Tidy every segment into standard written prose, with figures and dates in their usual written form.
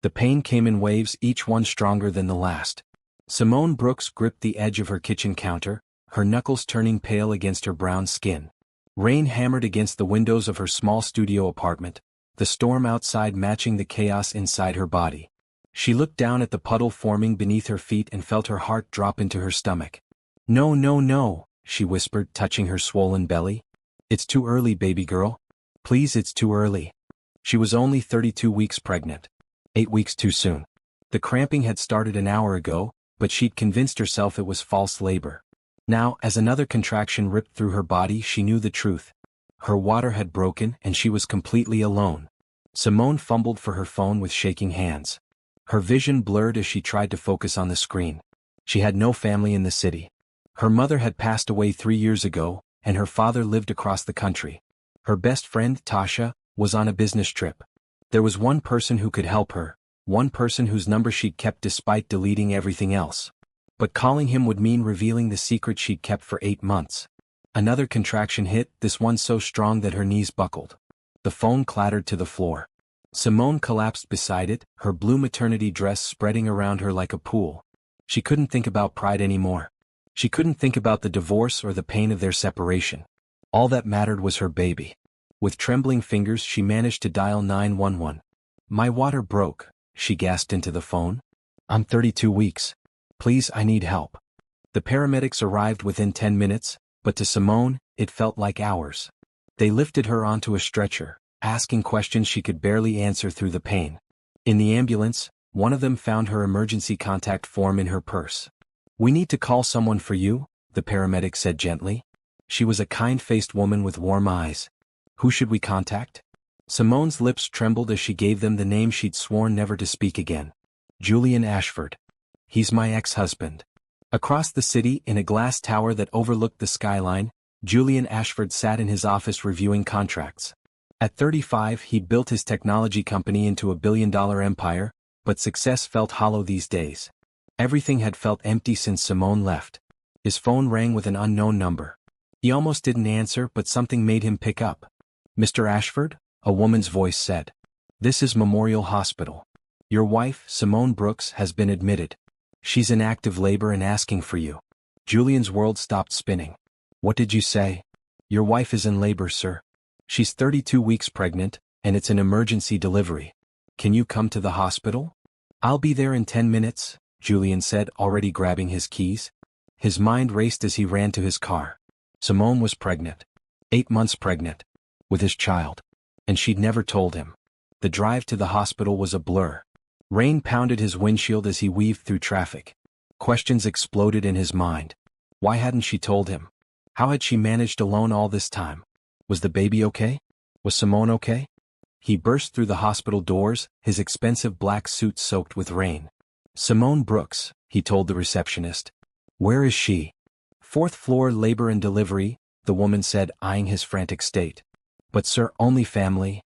The pain came in waves, each one stronger than the last. Simone Brooks gripped the edge of her kitchen counter, her knuckles turning pale against her brown skin. Rain hammered against the windows of her small studio apartment, the storm outside matching the chaos inside her body. She looked down at the puddle forming beneath her feet and felt her heart drop into her stomach. "No, no, no," she whispered, touching her swollen belly. "It's too early, baby girl. Please, it's too early." She was only 32 weeks pregnant. 8 weeks too soon. The cramping had started an hour ago, but she'd convinced herself it was false labor. Now, as another contraction ripped through her body, she knew the truth. Her water had broken and she was completely alone. Simone fumbled for her phone with shaking hands. Her vision blurred as she tried to focus on the screen. She had no family in the city. Her mother had passed away 3 years ago, and her father lived across the country. Her best friend, Tasha, was on a business trip. There was one person who could help her, one person whose number she'd kept despite deleting everything else. But calling him would mean revealing the secret she'd kept for 8 months. Another contraction hit, this one so strong that her knees buckled. The phone clattered to the floor. Simone collapsed beside it, her blue maternity dress spreading around her like a pool. She couldn't think about pride anymore. She couldn't think about the divorce or the pain of their separation. All that mattered was her baby. With trembling fingers she managed to dial 911. "My water broke," she gasped into the phone. "I'm 32 weeks. Please, I need help." The paramedics arrived within 10 minutes, but to Simone, it felt like hours. They lifted her onto a stretcher, asking questions she could barely answer through the pain. In the ambulance, one of them found her emergency contact form in her purse. "We need to call someone for you," the paramedic said gently. She was a kind-faced woman with warm eyes. "Who should we contact?" Simone's lips trembled as she gave them the name she'd sworn never to speak again. "Julian Ashford. He's my ex-husband." Across the city, in a glass tower that overlooked the skyline, Julian Ashford sat in his office reviewing contracts. At 35, he'd built his technology company into a billion-dollar empire, but success felt hollow these days. Everything had felt empty since Simone left. His phone rang with an unknown number. He almost didn't answer, but something made him pick up. "Mr. Ashford?" a woman's voice said. "This is Memorial Hospital. Your wife, Simone Brooks, has been admitted. She's in active labor and asking for you." Julian's world stopped spinning. "What did you say?" "Your wife is in labor, sir. She's 32 weeks pregnant, and it's an emergency delivery. Can you come to the hospital?" "I'll be there in 10 minutes, Julian said, already grabbing his keys. His mind raced as he ran to his car. Simone was pregnant. 8 months pregnant. With his child. And she'd never told him. The drive to the hospital was a blur. Rain pounded his windshield as he weaved through traffic. Questions exploded in his mind. Why hadn't she told him? How had she managed alone all this time? Was the baby okay? Was Simone okay? He burst through the hospital doors, his expensive black suit soaked with rain. "Simone Brooks," he told the receptionist. "Where is she?" "4th floor, labor and delivery," the woman said, eyeing his frantic state. "But sir, only family."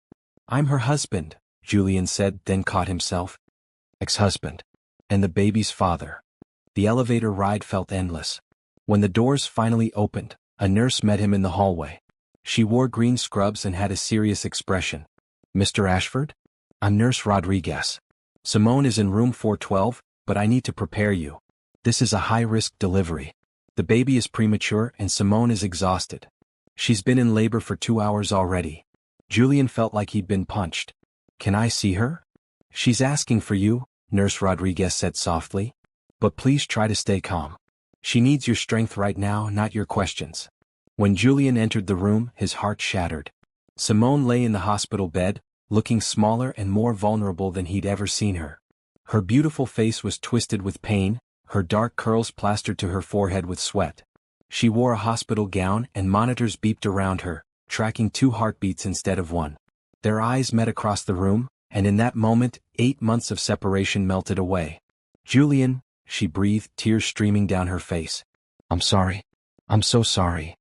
"I'm her husband," Julian said, then caught himself. Ex-husband. And the baby's father. The elevator ride felt endless. When the doors finally opened, a nurse met him in the hallway. She wore green scrubs and had a serious expression. "Mr. Ashford? I'm Nurse Rodriguez. Simone is in room 412, but I need to prepare you. This is a high-risk delivery. The baby is premature and Simone is exhausted. She's been in labor for 2 hours already." Julian felt like he'd been punched. "Can I see her?" "She's asking for you," Nurse Rodriguez said softly. "But please try to stay calm. She needs your strength right now, not your questions." When Julian entered the room, his heart shattered. Simone lay in the hospital bed, looking smaller and more vulnerable than he'd ever seen her. Her beautiful face was twisted with pain, her dark curls plastered to her forehead with sweat. She wore a hospital gown and monitors beeped around her, tracking 2 heartbeats instead of 1. Their eyes met across the room, and in that moment, 8 months of separation melted away. "Julian," she breathed, tears streaming down her face. "I'm sorry. I'm so sorry."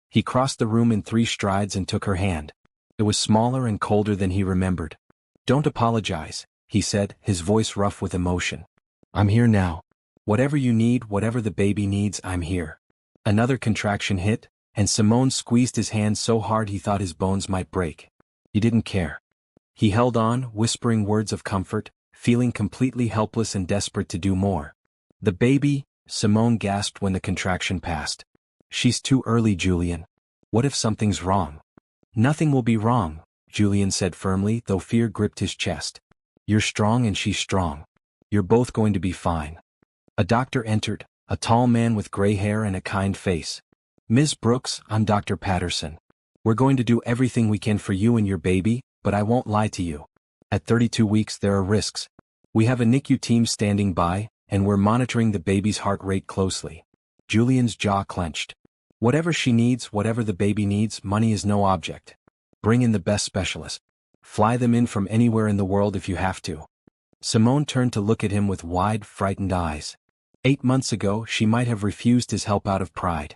He crossed the room in 3 strides and took her hand. It was smaller and colder than he remembered. "Don't apologize," he said, his voice rough with emotion. "I'm here now. Whatever you need, whatever the baby needs, I'm here." Another contraction hit, and Simone squeezed his hand so hard he thought his bones might break. He didn't care. He held on, whispering words of comfort, feeling completely helpless and desperate to do more. The baby, Simone gasped when the contraction passed. She's too early, Julian. What if something's wrong? Nothing will be wrong, Julian said firmly, though fear gripped his chest. You're strong and she's strong. You're both going to be fine. A doctor entered, a tall man with gray hair and a kind face. Ms. Brooks, I'm Dr. Patterson. We're going to do everything we can for you and your baby, but I won't lie to you. At 32 weeks there are risks. We have a NICU team standing by, and we're monitoring the baby's heart rate closely. Julian's jaw clenched. Whatever she needs, whatever the baby needs, money is no object. Bring in the best specialists. Fly them in from anywhere in the world if you have to. Simone turned to look at him with wide, frightened eyes. 8 months ago, she might have refused his help out of pride.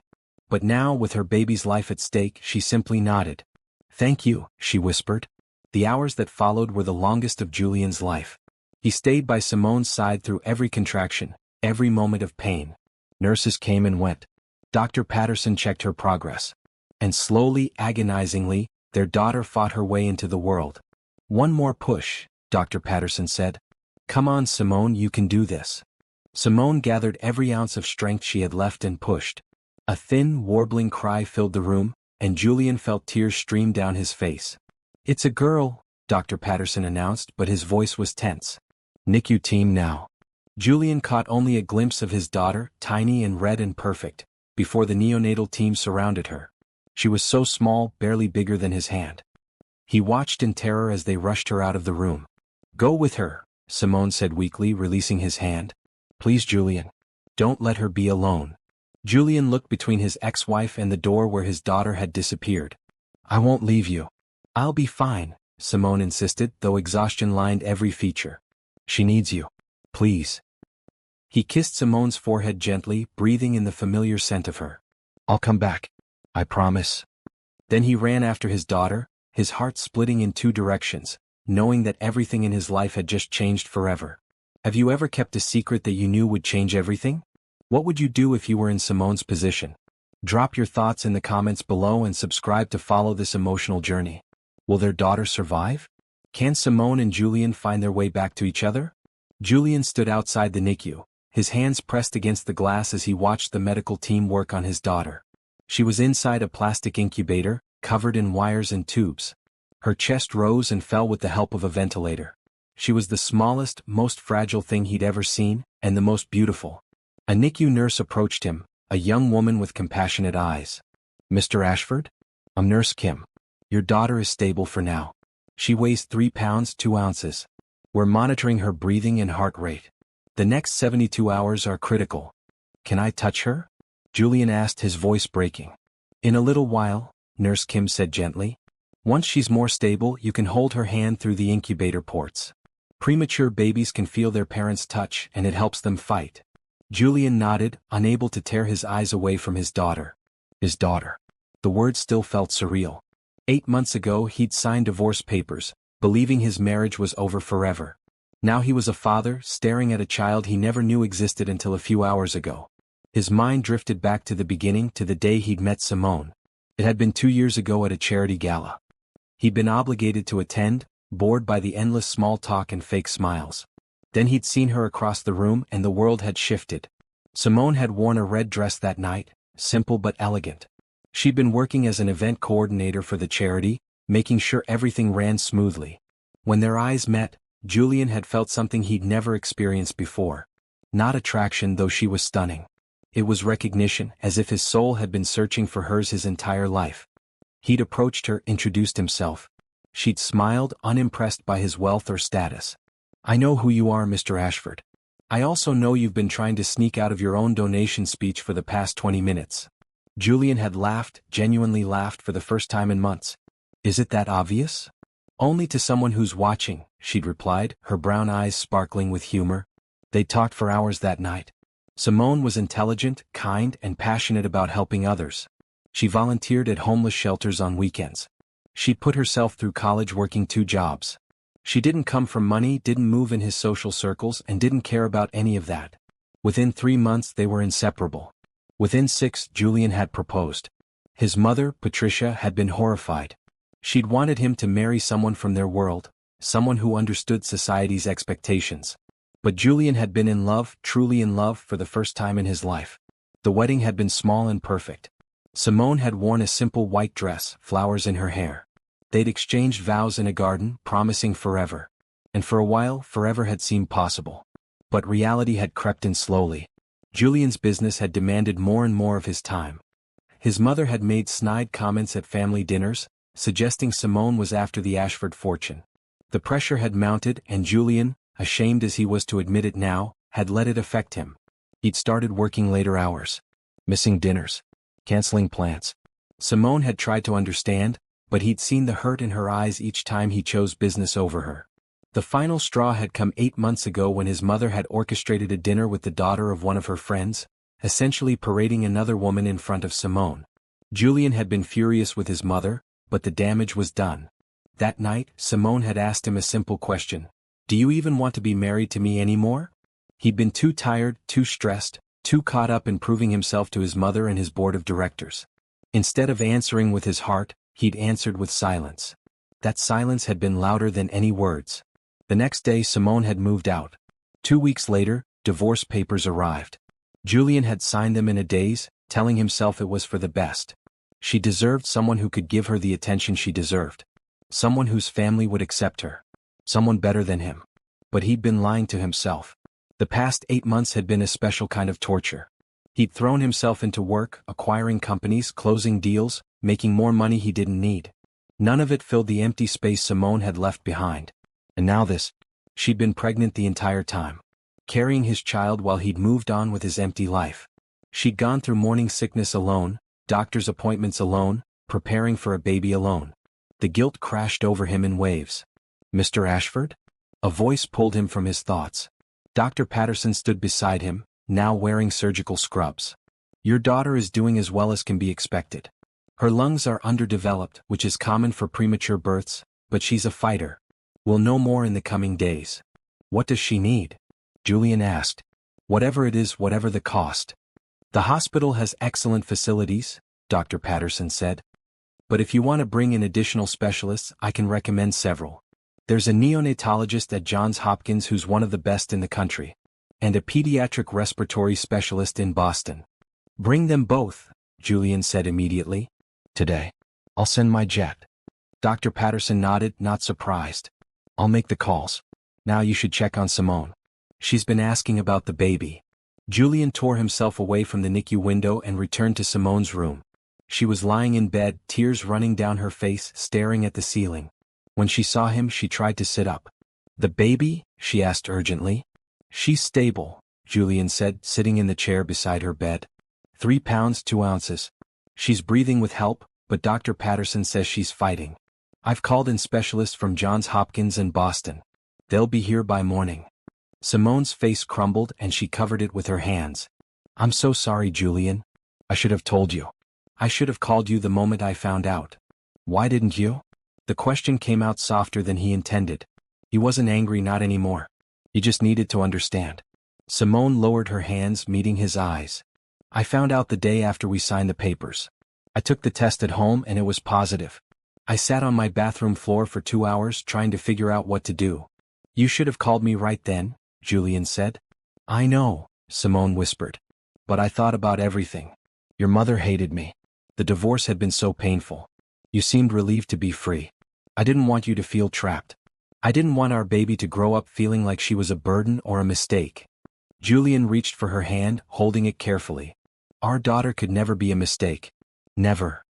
But now, with her baby's life at stake, she simply nodded. Thank you, she whispered. The hours that followed were the longest of Julian's life. He stayed by Simone's side through every contraction, every moment of pain. Nurses came and went. Dr. Patterson checked her progress. And slowly, agonizingly, their daughter fought her way into the world. One more push, Dr. Patterson said. Come on, Simone, you can do this. Simone gathered every ounce of strength she had left and pushed. A thin, warbling cry filled the room, and Julian felt tears stream down his face. It's a girl, Dr. Patterson announced, but his voice was tense. NICU team now. Julian caught only a glimpse of his daughter, tiny and red and perfect, before the neonatal team surrounded her. She was so small, barely bigger than his hand. He watched in terror as they rushed her out of the room. Go with her, Simone said weakly, releasing his hand. Please, Julian. Don't let her be alone. Julian looked between his ex-wife and the door where his daughter had disappeared. I won't leave you. I'll be fine, Simone insisted, though exhaustion lined every feature. She needs you. Please. He kissed Simone's forehead gently, breathing in the familiar scent of her. I'll come back. I promise. Then he ran after his daughter, his heart splitting in two directions, knowing that everything in his life had just changed forever. Have you ever kept a secret that you knew would change everything? What would you do if you were in Simone's position? Drop your thoughts in the comments below and subscribe to follow this emotional journey. Will their daughter survive? Can Simone and Julian find their way back to each other? Julian stood outside the NICU, his hands pressed against the glass as he watched the medical team work on his daughter. She was inside a plastic incubator, covered in wires and tubes. Her chest rose and fell with the help of a ventilator. She was the smallest, most fragile thing he'd ever seen, and the most beautiful. A NICU nurse approached him, a young woman with compassionate eyes. Mr. Ashford? I'm Nurse Kim. Your daughter is stable for now. She weighs 3 pounds 2 ounces. We're monitoring her breathing and heart rate. The next 72 hours are critical. Can I touch her? Julian asked, his voice breaking. In a little while, Nurse Kim said gently. Once she's more stable, you can hold her hand through the incubator ports. Premature babies can feel their parents' touch, and it helps them fight. Julian nodded, unable to tear his eyes away from his daughter. His daughter. The word still felt surreal. 8 months ago he'd signed divorce papers, believing his marriage was over forever. Now he was a father, staring at a child he never knew existed until a few hours ago. His mind drifted back to the beginning, to the day he'd met Simone. It had been 2 years ago at a charity gala. He'd been obligated to attend, bored by the endless small talk and fake smiles. Then he'd seen her across the room and the world had shifted. Simone had worn a red dress that night, simple but elegant. She'd been working as an event coordinator for the charity, making sure everything ran smoothly. When their eyes met, Julian had felt something he'd never experienced before. Not attraction, though she was stunning. It was recognition, as if his soul had been searching for hers his entire life. He'd approached her, introduced himself. She'd smiled, unimpressed by his wealth or status. I know who you are, Mr. Ashford. I also know you've been trying to sneak out of your own donation speech for the past 20 minutes. Julian had laughed, genuinely laughed for the first time in months. Is it that obvious? Only to someone who's watching, she'd replied, her brown eyes sparkling with humor. They talked for hours that night. Simone was intelligent, kind, and passionate about helping others. She volunteered at homeless shelters on weekends. She'd put herself through college working 2 jobs. She didn't come from money, didn't move in his social circles, and didn't care about any of that. Within 3 months they were inseparable. Within 6, Julian had proposed. His mother, Patricia, had been horrified. She'd wanted him to marry someone from their world, someone who understood society's expectations. But Julian had been in love, truly in love, for the first time in his life. The wedding had been small and perfect. Simone had worn a simple white dress, flowers in her hair. They'd exchanged vows in a garden, promising forever. And for a while, forever had seemed possible. But reality had crept in slowly. Julian's business had demanded more and more of his time. His mother had made snide comments at family dinners, suggesting Simone was after the Ashford fortune. The pressure had mounted, and Julian, ashamed as he was to admit it now, had let it affect him. He'd started working later hours, missing dinners, canceling plans. Simone had tried to understand, but he'd seen the hurt in her eyes each time he chose business over her. The final straw had come 8 months ago when his mother had orchestrated a dinner with the daughter of one of her friends, essentially parading another woman in front of Simone. Julian had been furious with his mother, but the damage was done. That night, Simone had asked him a simple question. "Do you even want to be married to me anymore?" He'd been too tired, too stressed, too caught up in proving himself to his mother and his board of directors. Instead of answering with his heart, he'd answered with silence. That silence had been louder than any words. The next day Simone had moved out. 2 weeks later, divorce papers arrived. Julian had signed them in a daze, telling himself it was for the best. She deserved someone who could give her the attention she deserved. Someone whose family would accept her. Someone better than him. But he'd been lying to himself. The past 8 months had been a special kind of torture. He'd thrown himself into work, acquiring companies, closing deals, making more money he didn't need. None of it filled the empty space Simone had left behind. And now this. She'd been pregnant the entire time. Carrying his child while he'd moved on with his empty life. She'd gone through morning sickness alone, doctor's appointments alone, preparing for a baby alone. The guilt crashed over him in waves. "Mr. Ashford?" A voice pulled him from his thoughts. Dr. Patterson stood beside him, now wearing surgical scrubs. "Your daughter is doing as well as can be expected. Her lungs are underdeveloped, which is common for premature births, but she's a fighter. We'll know more in the coming days." "What does she need?" Julian asked. "Whatever it is, whatever the cost." "The hospital has excellent facilities," Dr. Patterson said. "But if you want to bring in additional specialists, I can recommend several. There's a neonatologist at Johns Hopkins who's one of the best in the country. And a pediatric respiratory specialist in Boston. Bring them both," Julian said immediately. "Today. I'll send my jet." Dr. Patterson nodded, not surprised. "I'll make the calls. Now you should check on Simone. She's been asking about the baby." Julian tore himself away from the NICU window and returned to Simone's room. She was lying in bed, tears running down her face, staring at the ceiling. When she saw him, she tried to sit up. "The baby?" she asked urgently. "She's stable," Julian said, sitting in the chair beside her bed. 3 pounds 2 ounces. "She's breathing with help, but Dr. Patterson says she's fighting. I've called in specialists from Johns Hopkins and Boston. They'll be here by morning." Simone's face crumbled and she covered it with her hands. "I'm so sorry, Julian. I should have told you. I should have called you the moment I found out." "Why didn't you?" The question came out softer than he intended. He wasn't angry, not anymore. He just needed to understand. Simone lowered her hands, meeting his eyes. "I found out the day after we signed the papers. I took the test at home and it was positive. I sat on my bathroom floor for 2 hours trying to figure out what to do." "You should have called me right then," Julian said. "I know," Simone whispered. "But I thought about everything. Your mother hated me. The divorce had been so painful. You seemed relieved to be free. I didn't want you to feel trapped. I didn't want our baby to grow up feeling like she was a burden or a mistake." Julian reached for her hand, holding it carefully. "Our daughter could never be a mistake. Never."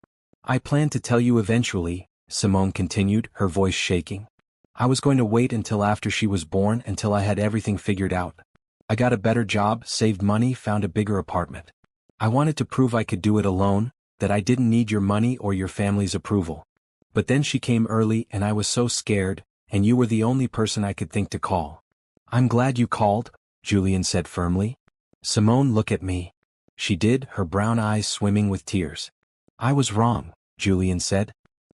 "I planned to tell you eventually," Simone continued, her voice shaking. "I was going to wait until after she was born, until I had everything figured out. I got a better job, saved money, found a bigger apartment. I wanted to prove I could do it alone, that I didn't need your money or your family's approval. But then she came early and I was so scared, and you were the only person I could think to call." "I'm glad you called," Julian said firmly. "Simone, look at me." She did, her brown eyes swimming with tears. "I was wrong," Julian said.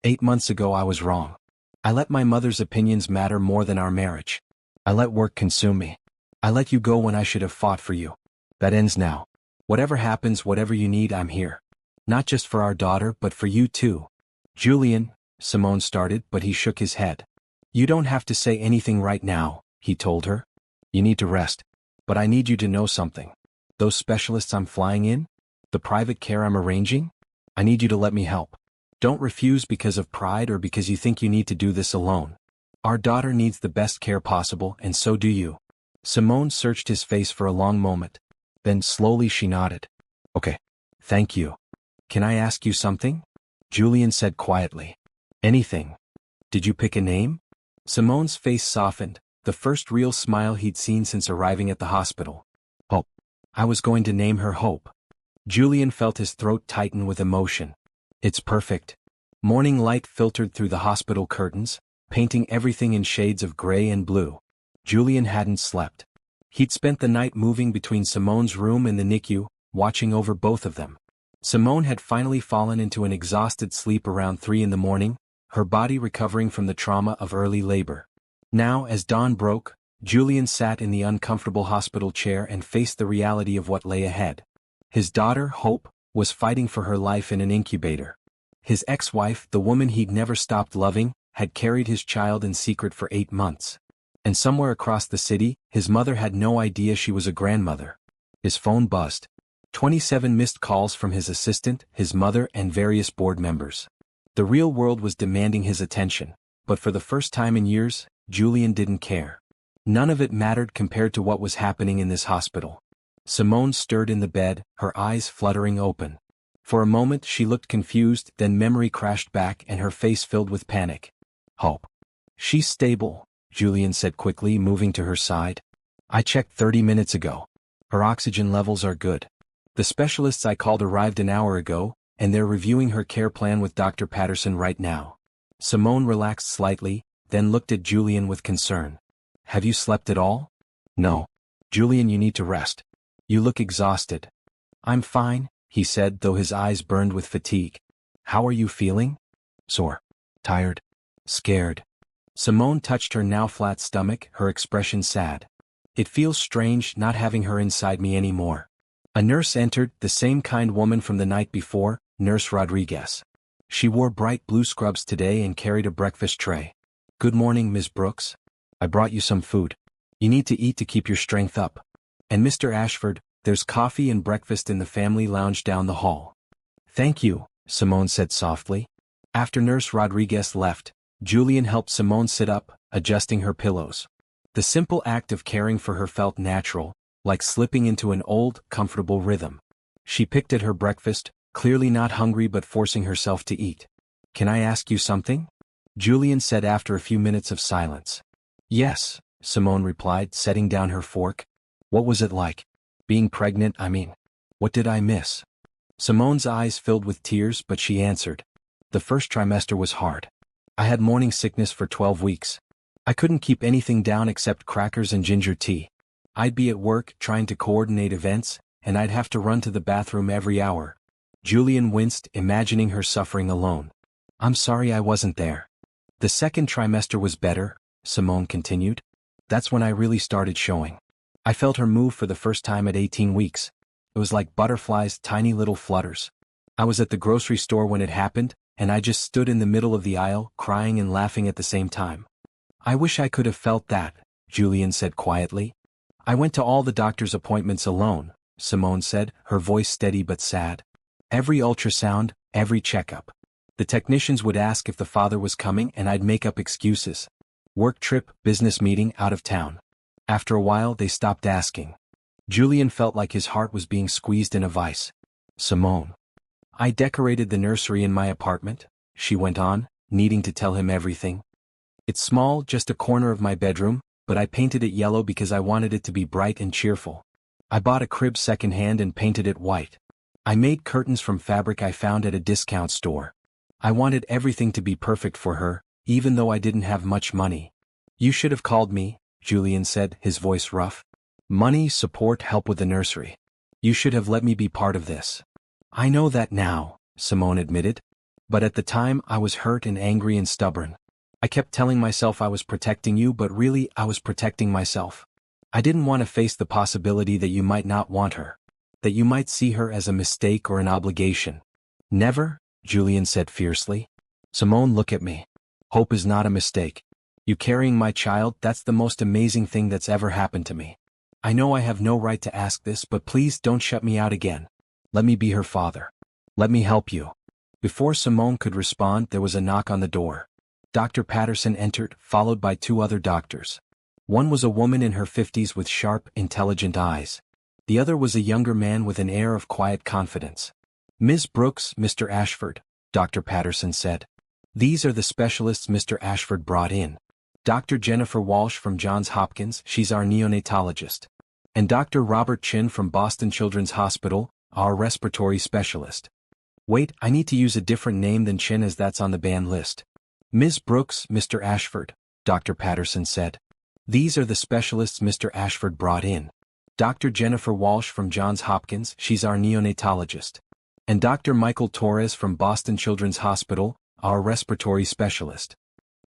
8 months ago I was wrong. I let my mother's opinions matter more than our marriage. I let work consume me. I let you go when I should have fought for you. That ends now. Whatever happens, whatever you need, I'm here. Not just for our daughter, but for you too." "Julian," Simone started, but he shook his head. You don't have to say anything right now, he told her. You need to rest. But I need you to know something. Those specialists I'm flying in? The private care I'm arranging? I need you to let me help. Don't refuse because of pride or because you think you need to do this alone. Our daughter needs the best care possible, and so do you. Simone searched his face for a long moment. Then slowly she nodded. Okay. Thank you. Can I ask you something? Julian said quietly. Anything. Did you pick a name? Simone's face softened, the first real smile he'd seen since arriving at the hospital. Hope. I was going to name her Hope. Julian felt his throat tighten with emotion. It's perfect. Morning light filtered through the hospital curtains, painting everything in shades of gray and blue. Julian hadn't slept. He'd spent the night moving between Simone's room and the NICU, watching over both of them. Simone had finally fallen into an exhausted sleep around 3 in the morning, her body recovering from the trauma of early labor. Now, as dawn broke, Julian sat in the uncomfortable hospital chair and faced the reality of what lay ahead. His daughter, Hope, was fighting for her life in an incubator. His ex-wife, the woman he'd never stopped loving, had carried his child in secret for 8 months. And somewhere across the city, his mother had no idea she was a grandmother. His phone buzzed. 27 missed calls from his assistant, his mother, and various board members. The real world was demanding his attention, but for the first time in years, Julian didn't care. None of it mattered compared to what was happening in this hospital. Simone stirred in the bed, her eyes fluttering open. For a moment she looked confused, then memory crashed back and her face filled with panic. Hope. She's stable, Julian said quickly, moving to her side. I checked 30 minutes ago. Her oxygen levels are good. The specialists I called arrived an hour ago, and they're reviewing her care plan with Dr. Patterson right now. Simone relaxed slightly, then looked at Julian with concern. Have you slept at all? No. Julian, you need to rest. You look exhausted. I'm fine, he said, though his eyes burned with fatigue. How are you feeling? Sore. Tired. Scared. Simone touched her now flat stomach, her expression sad. It feels strange not having her inside me anymore. A nurse entered, the same kind woman from the night before, Nurse Rodriguez. She wore bright blue scrubs today and carried a breakfast tray. Good morning, Ms. Brooks. I brought you some food. You need to eat to keep your strength up. And Mr. Ashford, there's coffee and breakfast in the family lounge down the hall. Thank you, Simone said softly. After Nurse Rodriguez left, Julian helped Simone sit up, adjusting her pillows. The simple act of caring for her felt natural, like slipping into an old, comfortable rhythm. She picked at her breakfast, clearly not hungry but forcing herself to eat. Can I ask you something? Julian said after a few minutes of silence. Yes, Simone replied, setting down her fork. What was it like? Being pregnant, I mean. What did I miss? Simone's eyes filled with tears, but she answered. The first trimester was hard. I had morning sickness for 12 weeks. I couldn't keep anything down except crackers and ginger tea. I'd be at work trying to coordinate events, and I'd have to run to the bathroom every hour. Julian winced, imagining her suffering alone. I'm sorry I wasn't there. The second trimester was better, Simone continued. That's when I really started showing. I felt her move for the first time at 18 weeks. It was like butterflies' tiny little flutters. I was at the grocery store when it happened, and I just stood in the middle of the aisle, crying and laughing at the same time. I wish I could have felt that, Julian said quietly. I went to all the doctor's appointments alone, Simone said, her voice steady but sad. Every ultrasound, every checkup. The technicians would ask if the father was coming and I'd make up excuses. Work trip, business meeting, out of town. After a while they stopped asking. Julian felt like his heart was being squeezed in a vice. Simone. I decorated the nursery in my apartment, she went on, needing to tell him everything. It's small, just a corner of my bedroom, but I painted it yellow because I wanted it to be bright and cheerful. I bought a crib secondhand and painted it white. I made curtains from fabric I found at a discount store. I wanted everything to be perfect for her, even though I didn't have much money. You should have called me, Julian said, his voice rough. Money, support, help with the nursery. You should have let me be part of this. I know that now, Simone admitted. But at the time I was hurt and angry and stubborn. I kept telling myself I was protecting you, but really I was protecting myself. I didn't want to face the possibility that you might not want her. That you might see her as a mistake or an obligation. Never, Julian said fiercely. Simone, look at me. Hope is not a mistake. You carrying my child, that's the most amazing thing that's ever happened to me. I know I have no right to ask this, but please don't shut me out again. Let me be her father. Let me help you." Before Simone could respond, there was a knock on the door. Dr. Patterson entered, followed by two other doctors. One was a woman in her 50s with sharp, intelligent eyes. The other was a younger man with an air of quiet confidence. "Ms. Brooks, Mr. Ashford," Dr. Patterson said. "These are the specialists Mr. Ashford brought in. Dr. Jennifer Walsh from Johns Hopkins, she's our neonatologist. And Dr. Robert Chin from Boston Children's Hospital, our respiratory specialist." "Wait, I need to use a different name than Chin as that's on the ban list." "Ms. Brooks, Mr. Ashford," Dr. Patterson said. "These are the specialists Mr. Ashford brought in. Dr. Jennifer Walsh from Johns Hopkins, she's our neonatologist. And Dr. Michael Torres from Boston Children's Hospital, our respiratory specialist."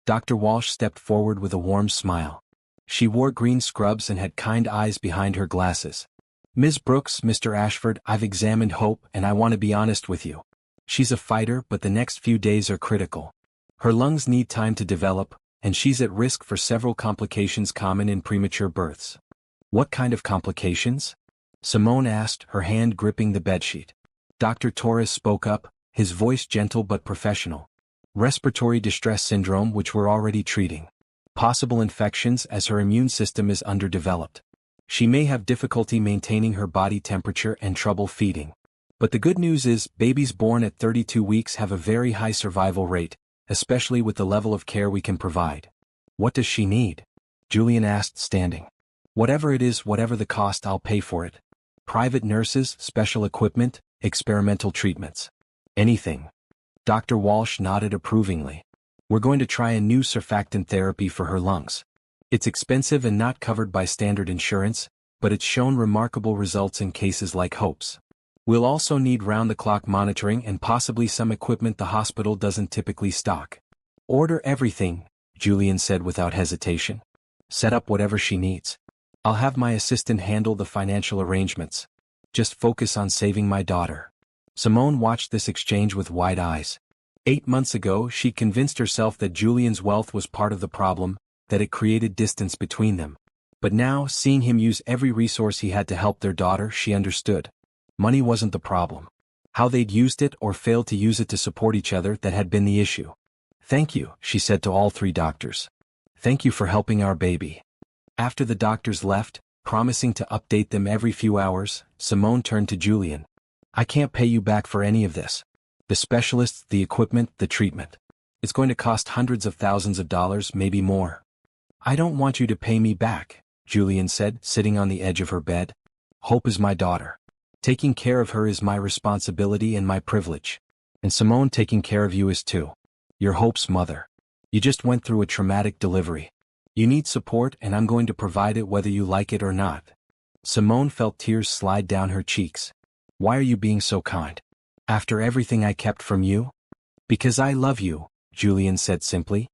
Dr. Walsh stepped forward with a warm smile. She wore green scrubs and had kind eyes behind her glasses. "Ms. Brooks, Mr. Ashford, I've examined Hope and I want to be honest with you. She's a fighter, but the next few days are critical. Her lungs need time to develop, and she's at risk for several complications common in premature births." "What kind of complications?" Simone asked, her hand gripping the bedsheet. Dr. Torres spoke up, his voice gentle but professional. "Respiratory distress syndrome, which we're already treating. Possible infections as her immune system is underdeveloped. She may have difficulty maintaining her body temperature and trouble feeding. But the good news is, babies born at 32 weeks have a very high survival rate, especially with the level of care we can provide." "What does she need?" Julian asked, standing. "Whatever it is, whatever the cost, I'll pay for it. Private nurses, special equipment, experimental treatments. Anything." Dr. Walsh nodded approvingly. "We're going to try a new surfactant therapy for her lungs. It's expensive and not covered by standard insurance, but it's shown remarkable results in cases like Hope's. We'll also need round-the-clock monitoring and possibly some equipment the hospital doesn't typically stock." "Order everything," Julian said without hesitation. "Set up whatever she needs. I'll have my assistant handle the financial arrangements. Just focus on saving my daughter." Simone watched this exchange with wide eyes. 8 months ago, she convinced herself that Julian's wealth was part of the problem, that it created distance between them. But now, seeing him use every resource he had to help their daughter, she understood. Money wasn't the problem. How they'd used it or failed to use it to support each other that had been the issue. "Thank you," she said to all three doctors. "Thank you for helping our baby." After the doctors left, promising to update them every few hours, Simone turned to Julian. "I can't pay you back for any of this. The specialists, the equipment, the treatment. It's going to cost hundreds of thousands of dollars, maybe more." "I don't want you to pay me back," Julian said, sitting on the edge of her bed. "Hope is my daughter. Taking care of her is my responsibility and my privilege. And Simone, taking care of you is too. You're Hope's mother. You just went through a traumatic delivery. You need support and I'm going to provide it whether you like it or not." Simone felt tears slide down her cheeks. "Why are you being so kind? After everything I kept from you?" "Because I love you," Julian said simply.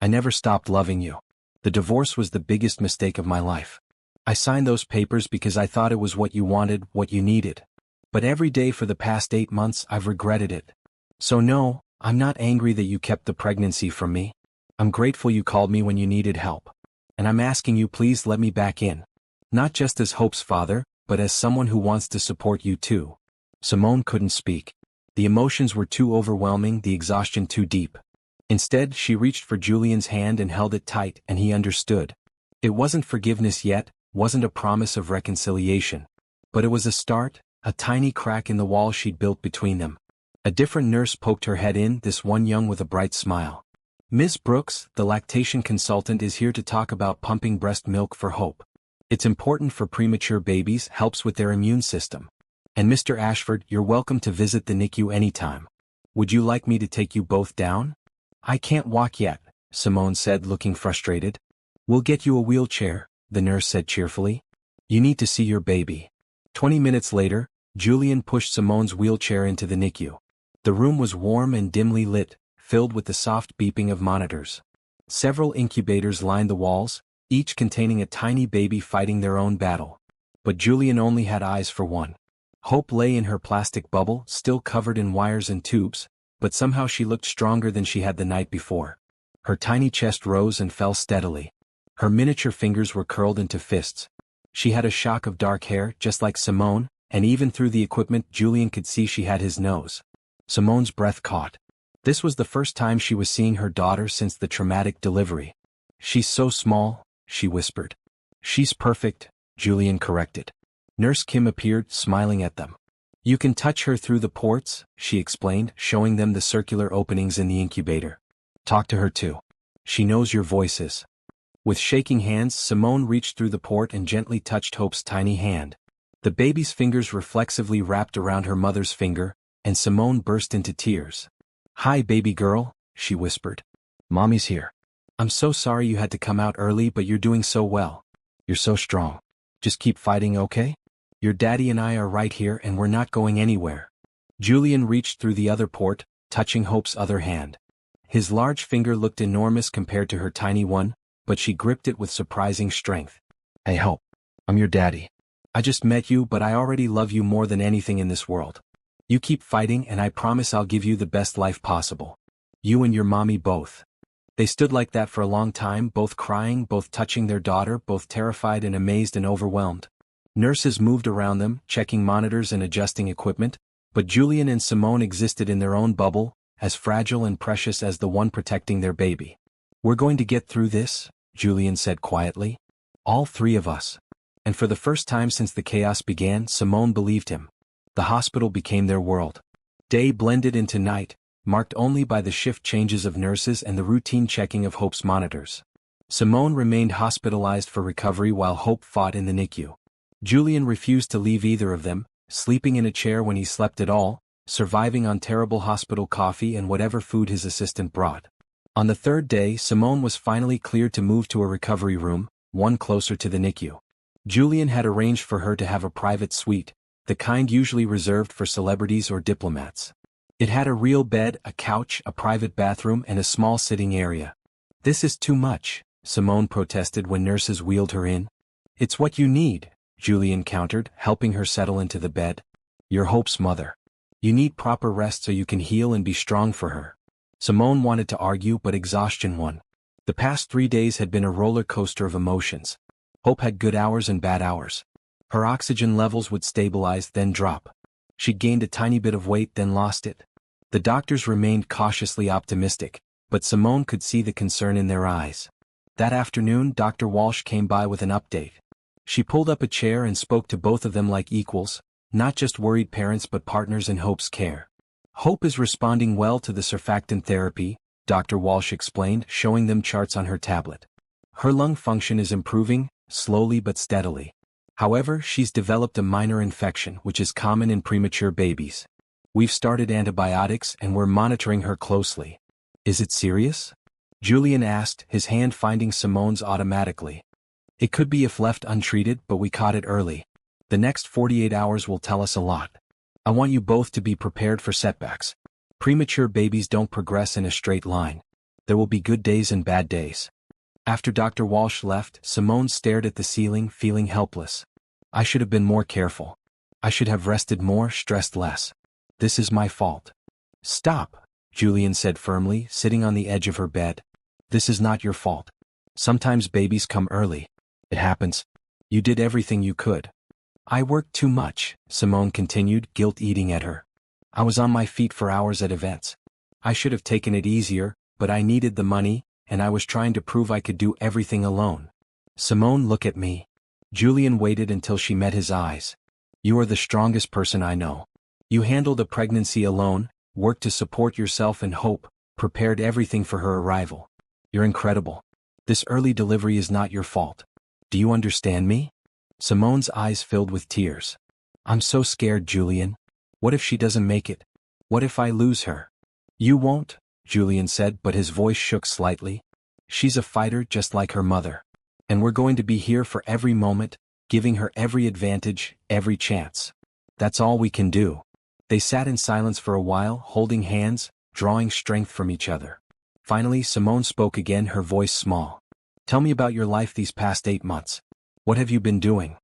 "I never stopped loving you. The divorce was the biggest mistake of my life. I signed those papers because I thought it was what you wanted, what you needed. But every day for the past 8 months I've regretted it. So no, I'm not angry that you kept the pregnancy from me. I'm grateful you called me when you needed help. And I'm asking you, please let me back in. Not just as Hope's father, but as someone who wants to support you too." Simone couldn't speak. The emotions were too overwhelming, the exhaustion too deep. Instead, she reached for Julian's hand and held it tight, and he understood. It wasn't forgiveness yet, wasn't a promise of reconciliation. But it was a start, a tiny crack in the wall she'd built between them. A different nurse poked her head in, this one young with a bright smile. "Miss Brooks, the lactation consultant, is here to talk about pumping breast milk for Hope. It's important for premature babies, helps with their immune system. And Mr. Ashford, you're welcome to visit the NICU anytime. Would you like me to take you both down?" "I can't walk yet," Simone said, looking frustrated. "We'll get you a wheelchair," the nurse said cheerfully. "You need to see your baby." 20 minutes later, Julian pushed Simone's wheelchair into the NICU. The room was warm and dimly lit, filled with the soft beeping of monitors. Several incubators lined the walls, each containing a tiny baby fighting their own battle. But Julian only had eyes for one. Hope lay in her plastic bubble, still covered in wires and tubes, but somehow she looked stronger than she had the night before. Her tiny chest rose and fell steadily. Her miniature fingers were curled into fists. She had a shock of dark hair, just like Simone, and even through the equipment Julian could see she had his nose. Simone's breath caught. This was the first time she was seeing her daughter since the traumatic delivery. "She's so small," she whispered. "She's perfect," Julian corrected. Nurse Kim appeared, smiling at them. "You can touch her through the ports," she explained, showing them the circular openings in the incubator. "Talk to her too. She knows your voices." With shaking hands, Simone reached through the port and gently touched Hope's tiny hand. The baby's fingers reflexively wrapped around her mother's finger, and Simone burst into tears. "Hi, baby girl," she whispered. "Mommy's here. I'm so sorry you had to come out early, but you're doing so well. You're so strong. Just keep fighting, okay? Your daddy and I are right here and we're not going anywhere." Julian reached through the other port, touching Hope's other hand. His large finger looked enormous compared to her tiny one, but she gripped it with surprising strength. "Hey Hope, I'm your daddy. I just met you, but I already love you more than anything in this world. You keep fighting and I promise I'll give you the best life possible. You and your mommy both." They stood like that for a long time, both crying, both touching their daughter, both terrified and amazed and overwhelmed. Nurses moved around them, checking monitors and adjusting equipment, but Julian and Simone existed in their own bubble, as fragile and precious as the one protecting their baby. "We're going to get through this," Julian said quietly. "All three of us." And for the first time since the chaos began, Simone believed him. The hospital became their world. Day blended into night, marked only by the shift changes of nurses and the routine checking of Hope's monitors. Simone remained hospitalized for recovery while Hope fought in the NICU. Julian refused to leave either of them, sleeping in a chair when he slept at all, surviving on terrible hospital coffee and whatever food his assistant brought. On the third day, Simone was finally cleared to move to a recovery room, one closer to the NICU. Julian had arranged for her to have a private suite, the kind usually reserved for celebrities or diplomats. It had a real bed, a couch, a private bathroom, and a small sitting area. "This is too much," Simone protested when nurses wheeled her in. "It's what you need," Julian countered, helping her settle into the bed. "You're Hope's mother. You need proper rest so you can heal and be strong for her." Simone wanted to argue, but exhaustion won. The past 3 days had been a roller coaster of emotions. Hope had good hours and bad hours. Her oxygen levels would stabilize, then drop. She'd gained a tiny bit of weight, then lost it. The doctors remained cautiously optimistic, but Simone could see the concern in their eyes. That afternoon, Dr. Walsh came by with an update. She pulled up a chair and spoke to both of them like equals, not just worried parents but partners in Hope's care. "Hope is responding well to the surfactant therapy," Dr. Walsh explained, showing them charts on her tablet. "Her lung function is improving, slowly but steadily. However, she's developed a minor infection, which is common in premature babies. We've started antibiotics and we're monitoring her closely." "Is it serious?" Julian asked, his hand finding Simone's automatically. "It could be if left untreated, but we caught it early. The next 48 hours will tell us a lot. I want you both to be prepared for setbacks. Premature babies don't progress in a straight line. There will be good days and bad days." After Dr. Walsh left, Simone stared at the ceiling, feeling helpless. "I should have been more careful. I should have rested more, stressed less. This is my fault." "Stop," Julian said firmly, sitting on the edge of her bed. "This is not your fault. Sometimes babies come early. It happens. You did everything you could." "I worked too much," Simone continued, guilt eating at her. "I was on my feet for hours at events. I should have taken it easier, but I needed the money, and I was trying to prove I could do everything alone." "Simone, look at me." Julian waited until she met his eyes. "You are the strongest person I know. You handled a pregnancy alone, worked to support yourself and Hope, prepared everything for her arrival. You're incredible. This early delivery is not your fault. Do you understand me?" Simone's eyes filled with tears. "I'm so scared, Julian. What if she doesn't make it? What if I lose her?" "You won't," Julian said, but his voice shook slightly. "She's a fighter just like her mother. And we're going to be here for every moment, giving her every advantage, every chance. That's all we can do." They sat in silence for a while, holding hands, drawing strength from each other. Finally, Simone spoke again, her voice small. "Tell me about your life these past 8 months. What have you been doing?"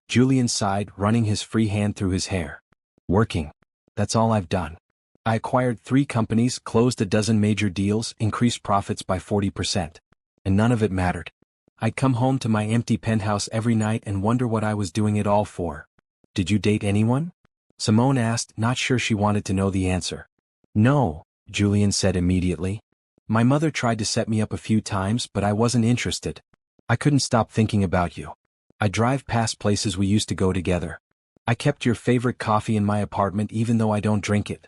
Julian sighed, running his free hand through his hair. "Working. That's all I've done. I acquired 3 companies, closed a dozen major deals, increased profits by 40%. And none of it mattered. I'd come home to my empty penthouse every night and wonder what I was doing it all for. Did you date anyone? Simone asked, not sure she wanted to know the answer. No, Julian said immediately. My mother tried to set me up a few times, but I wasn't interested. I couldn't stop thinking about you. I drive past places we used to go together. I kept your favorite coffee in my apartment even though I don't drink it.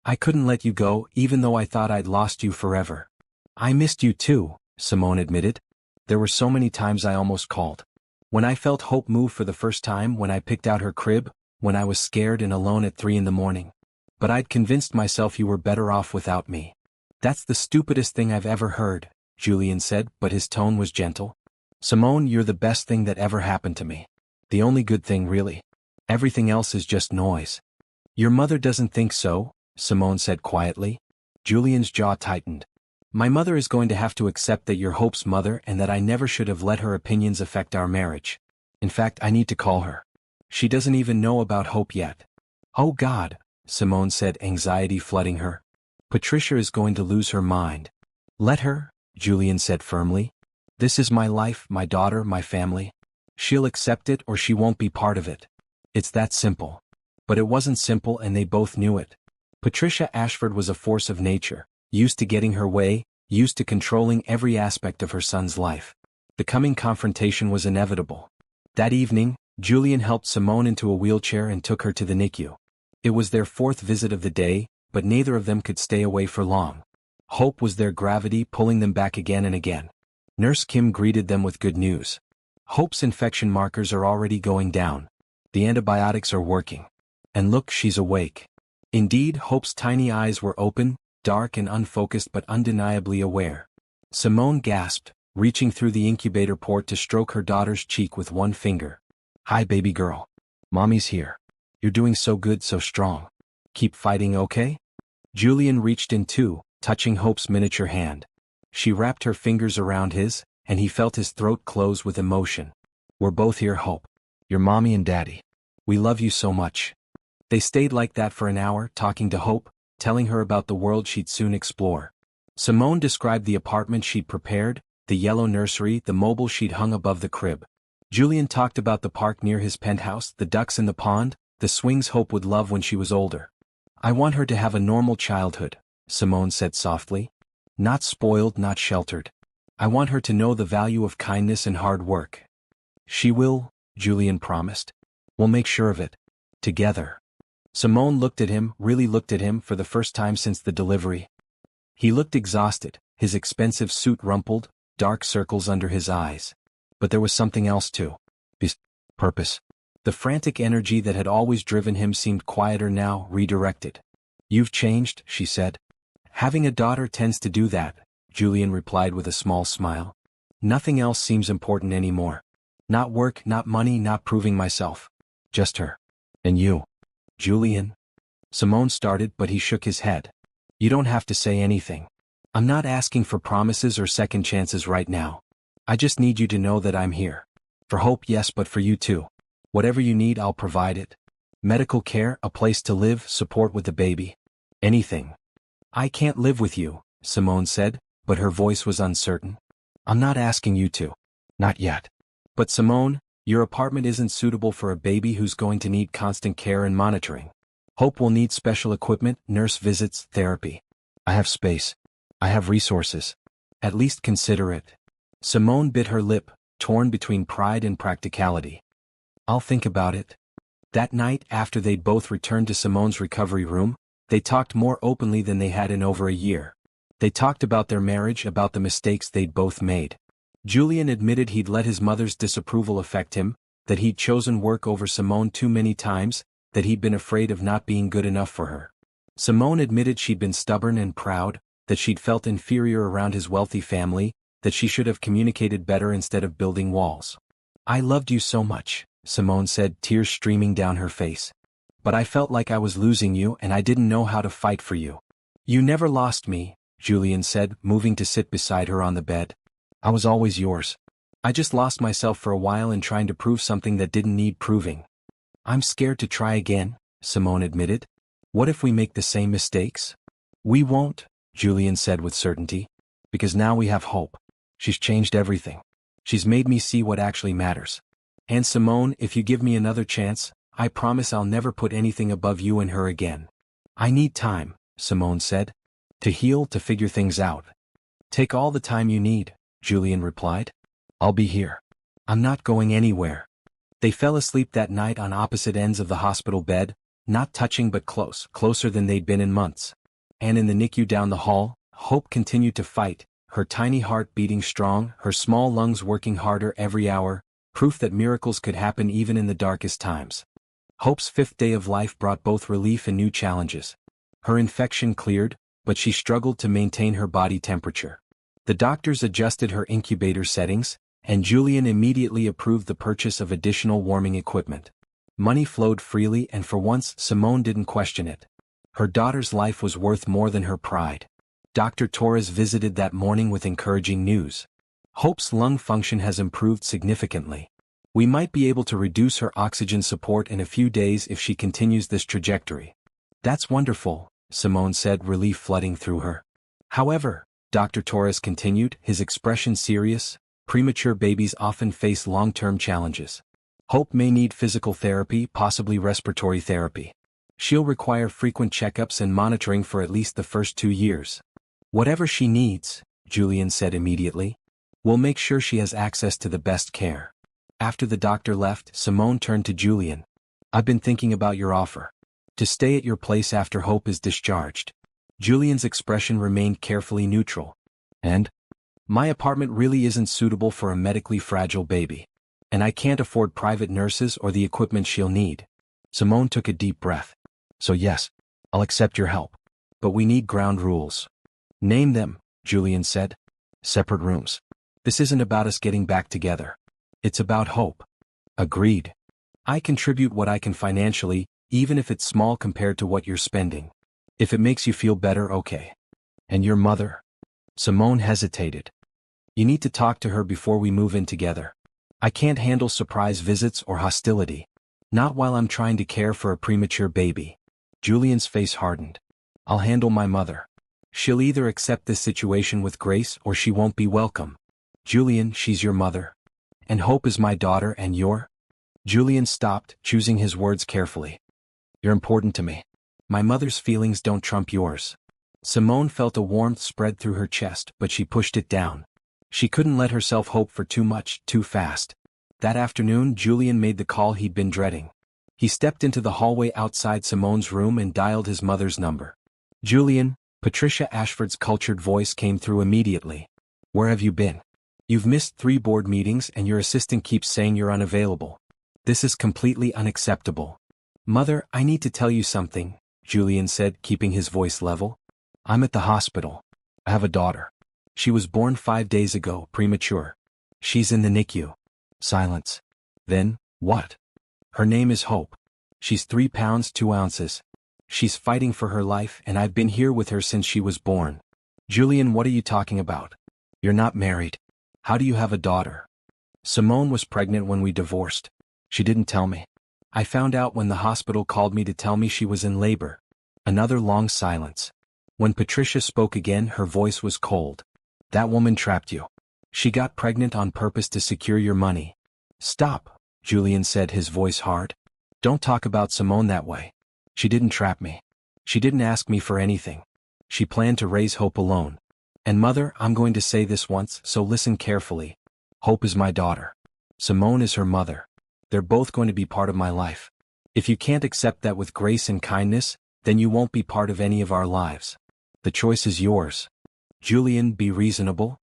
I couldn't let you go even though I thought I'd lost you forever. I missed you too, Simone admitted. There were so many times I almost called. When I felt hope move for the first time, when I picked out her crib, when I was scared and alone at 3 in the morning. But I'd convinced myself you were better off without me. That's the stupidest thing I've ever heard, Julian said, but his tone was gentle. Simone, you're the best thing that ever happened to me. The only good thing, really. Everything else is just noise. Your mother doesn't think so, Simone said quietly. Julian's jaw tightened. My mother is going to have to accept that you're Hope's mother and that I never should have let her opinions affect our marriage. In fact, I need to call her. She doesn't even know about Hope yet. Oh God, Simone said, anxiety flooding her. Patricia is going to lose her mind. Let her, Julian said firmly. This is my life, my daughter, my family. She'll accept it or she won't be part of it. It's that simple. But it wasn't simple and they both knew it. Patricia Ashford was a force of nature, used to getting her way, used to controlling every aspect of her son's life. The coming confrontation was inevitable. That evening, Julian helped Simone into a wheelchair and took her to the NICU. It was their 4th visit of the day, but neither of them could stay away for long. Hope was their gravity pulling them back again and again. Nurse Kim greeted them with good news. Hope's infection markers are already going down. The antibiotics are working. And look, she's awake. Indeed, Hope's tiny eyes were open, dark and unfocused but undeniably aware. Simone gasped, reaching through the incubator port to stroke her daughter's cheek with one finger. Hi, baby girl. Mommy's here. You're doing so good, so strong. Keep fighting, okay? Julian reached in too, touching Hope's miniature hand. She wrapped her fingers around his, and he felt his throat close with emotion. We're both here, Hope. Your mommy and daddy. We love you so much. They stayed like that for an hour, talking to Hope, telling her about the world she'd soon explore. Simone described the apartment she'd prepared, the yellow nursery, the mobile she'd hung above the crib. Julian talked about the park near his penthouse, the ducks in the pond, the swings Hope would love when she was older. I want her to have a normal childhood, Simone said softly. Not spoiled, not sheltered. I want her to know the value of kindness and hard work. She will, Julian promised. We'll make sure of it. Together. Simone looked at him, really looked at him for the first time since the delivery. He looked exhausted, his expensive suit rumpled, dark circles under his eyes. But there was something else too. His purpose. The frantic energy that had always driven him seemed quieter now, redirected. You've changed, she said. Having a daughter tends to do that, Julian replied with a small smile. Nothing else seems important anymore. Not work, not money, not proving myself. Just her. And you. Julian. Simone started, but he shook his head. You don't have to say anything. I'm not asking for promises or second chances right now. I just need you to know that I'm here. For Hope, yes, but for you too. Whatever you need, I'll provide it. Medical care, a place to live, support with the baby. Anything. I can't live with you, Simone said, but her voice was uncertain. I'm not asking you to. Not yet. But Simone, your apartment isn't suitable for a baby who's going to need constant care and monitoring. Hope will need special equipment, nurse visits, therapy. I have space. I have resources. At least consider it. Simone bit her lip, torn between pride and practicality. I'll think about it. That night, after they'd both returned to Simone's recovery room, they talked more openly than they had in over a year. They talked about their marriage, about the mistakes they'd both made. Julian admitted he'd let his mother's disapproval affect him, that he'd chosen work over Simone too many times, that he'd been afraid of not being good enough for her. Simone admitted she'd been stubborn and proud, that she'd felt inferior around his wealthy family, that she should have communicated better instead of building walls. I loved you so much, Simone said, tears streaming down her face. But I felt like I was losing you and I didn't know how to fight for you. You never lost me, Julian said, moving to sit beside her on the bed. I was always yours. I just lost myself for a while in trying to prove something that didn't need proving. I'm scared to try again, Simone admitted. What if we make the same mistakes? We won't, Julian said with certainty. Because now we have hope. She's changed everything. She's made me see what actually matters. And Simone, if you give me another chance, I promise I'll never put anything above you and her again. I need time, Simone said. To heal, to figure things out. Take all the time you need, Julian replied. I'll be here. I'm not going anywhere. They fell asleep that night on opposite ends of the hospital bed, not touching but close, closer than they'd been in months. And in the NICU down the hall, Hope continued to fight, her tiny heart beating strong, her small lungs working harder every hour, proof that miracles could happen even in the darkest times. Hope's 5th day of life brought both relief and new challenges. Her infection cleared, but she struggled to maintain her body temperature. The doctors adjusted her incubator settings, and Julian immediately approved the purchase of additional warming equipment. Money flowed freely, and for once Simone didn't question it. Her daughter's life was worth more than her pride. Dr. Torres visited that morning with encouraging news. Hope's lung function has improved significantly. We might be able to reduce her oxygen support in a few days if she continues this trajectory. That's wonderful, Simone said, relief flooding through her. However, Dr. Torres continued, his expression serious, premature babies often face long-term challenges. Hope may need physical therapy, possibly respiratory therapy. She'll require frequent checkups and monitoring for at least the first 2 years. Whatever she needs, Julian said immediately. We'll make sure she has access to the best care. After the doctor left, Simone turned to Julian. I've been thinking about your offer. To stay at your place after Hope is discharged. Julian's expression remained carefully neutral. And? My apartment really isn't suitable for a medically fragile baby. And I can't afford private nurses or the equipment she'll need. Simone took a deep breath. So yes, I'll accept your help. But we need ground rules. Name them, Julian said. Separate rooms. This isn't about us getting back together. It's about Hope. Agreed. I contribute what I can financially, even if it's small compared to what you're spending. If it makes you feel better, okay. And your mother? Simone hesitated. You need to talk to her before we move in together. I can't handle surprise visits or hostility. Not while I'm trying to care for a premature baby. Julian's face hardened. I'll handle my mother. She'll either accept this situation with grace or she won't be welcome. Julian, she's your mother. And Hope is my daughter and your? Julian stopped, choosing his words carefully. You're important to me. My mother's feelings don't trump yours. Simone felt a warmth spread through her chest, but she pushed it down. She couldn't let herself hope for too much, too fast. That afternoon, Julian made the call he'd been dreading. He stepped into the hallway outside Simone's room and dialed his mother's number. Julian, Patricia Ashford's cultured voice came through immediately. Where have you been? You've missed 3 board meetings and your assistant keeps saying you're unavailable. This is completely unacceptable. Mother, I need to tell you something, Julian said, keeping his voice level. I'm at the hospital. I have a daughter. She was born 5 days ago, premature. She's in the NICU. Silence. Then, what? Her name is Hope. She's 3 pounds 2 ounces. She's fighting for her life and I've been here with her since she was born. Julian, what are you talking about? You're not married. How do you have a daughter? Simone was pregnant when we divorced. She didn't tell me. I found out when the hospital called me to tell me she was in labor. Another long silence. When Patricia spoke again, her voice was cold. That woman trapped you. She got pregnant on purpose to secure your money. Stop, Julian said, his voice hard. Don't talk about Simone that way. She didn't trap me. She didn't ask me for anything. She planned to raise Hope alone. And mother, I'm going to say this once, so listen carefully. Hope is my daughter. Simone is her mother. They're both going to be part of my life. If you can't accept that with grace and kindness, then you won't be part of any of our lives. The choice is yours. Julian, be reasonable.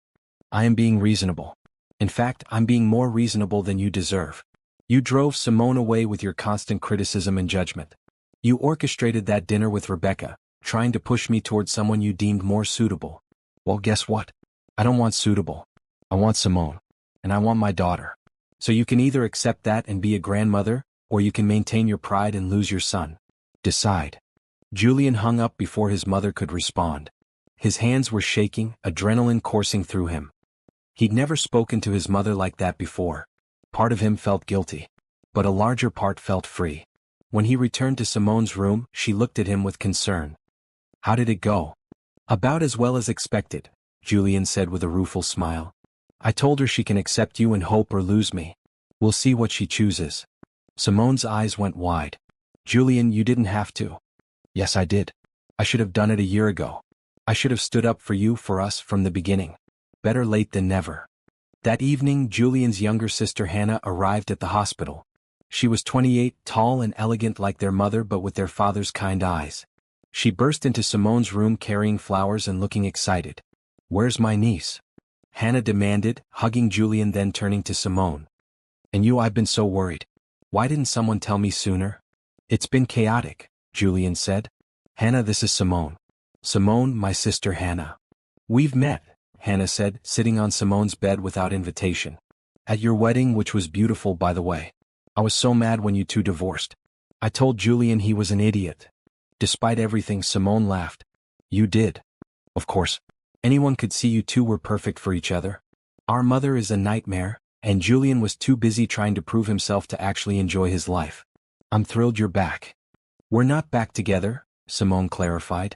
I am being reasonable. In fact, I'm being more reasonable than you deserve. You drove Simone away with your constant criticism and judgment. You orchestrated that dinner with Rebecca, trying to push me towards someone you deemed more suitable. Well, guess what? I don't want suitable. I want Simone. And I want my daughter. So you can either accept that and be a grandmother, or you can maintain your pride and lose your son. Decide. Julian hung up before his mother could respond. His hands were shaking, adrenaline coursing through him. He'd never spoken to his mother like that before. Part of him felt guilty. But a larger part felt free. When he returned to Simone's room, she looked at him with concern. "How did it go?" "About as well as expected," Julian said with a rueful smile. "I told her she can accept you and hope or lose me. We'll see what she chooses." Simone's eyes went wide. "Julian, you didn't have to." "Yes, I did. I should have done it a year ago. I should have stood up for you, for us, from the beginning. Better late than never." That evening, Julian's younger sister Hannah arrived at the hospital. She was 28, tall and elegant like their mother but with their father's kind eyes. She burst into Simone's room carrying flowers and looking excited. "Where's my niece?" Hannah demanded, hugging Julian then turning to Simone. "And you, I've been so worried. Why didn't someone tell me sooner?" "It's been chaotic," Julian said. "Hannah, this is Simone." "Simone, my sister Hannah." "We've met," Hannah said, sitting on Simone's bed without invitation. "At your wedding, which was beautiful by the way. I was so mad when you two divorced. I told Julian he was an idiot." Despite everything, Simone laughed. "You did. Of course. Anyone could see you two were perfect for each other. Our mother is a nightmare, and Julian was too busy trying to prove himself to actually enjoy his life. I'm thrilled you're back." "We're not back together," Simone clarified.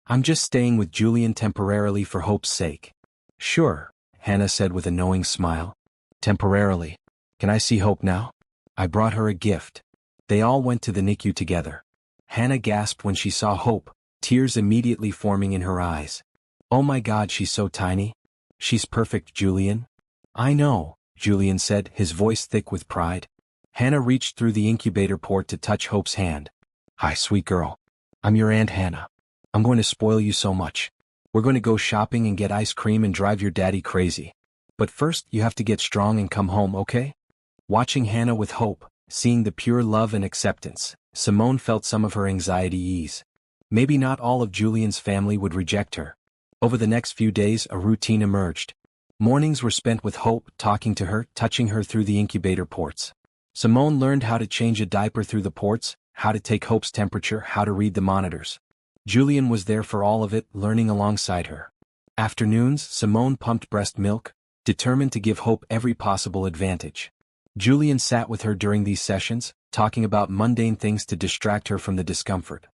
"I'm just staying with Julian temporarily for Hope's sake." "Sure," Hannah said with a knowing smile. "Temporarily. Can I see Hope now?" "I brought her a gift." They all went to the NICU together. Hannah gasped when she saw Hope, tears immediately forming in her eyes. "Oh my God, she's so tiny." "She's perfect, Julian." "I know," Julian said, his voice thick with pride. Hannah reached through the incubator port to touch Hope's hand. "Hi, sweet girl. I'm your Aunt Hannah. I'm going to spoil you so much. We're going to go shopping and get ice cream and drive your daddy crazy. But first, you have to get strong and come home, okay?" Watching Hannah with Hope, seeing the pure love and acceptance, Simone felt some of her anxiety ease. Maybe not all of Julian's family would reject her. Over the next few days, a routine emerged. Mornings were spent with Hope, talking to her, touching her through the incubator ports. Simone learned how to change a diaper through the ports, how to take Hope's temperature, how to read the monitors. Julian was there for all of it, learning alongside her. Afternoons, Simone pumped breast milk, determined to give Hope every possible advantage. Julian sat with her during these sessions, talking about mundane things to distract her from the discomfort.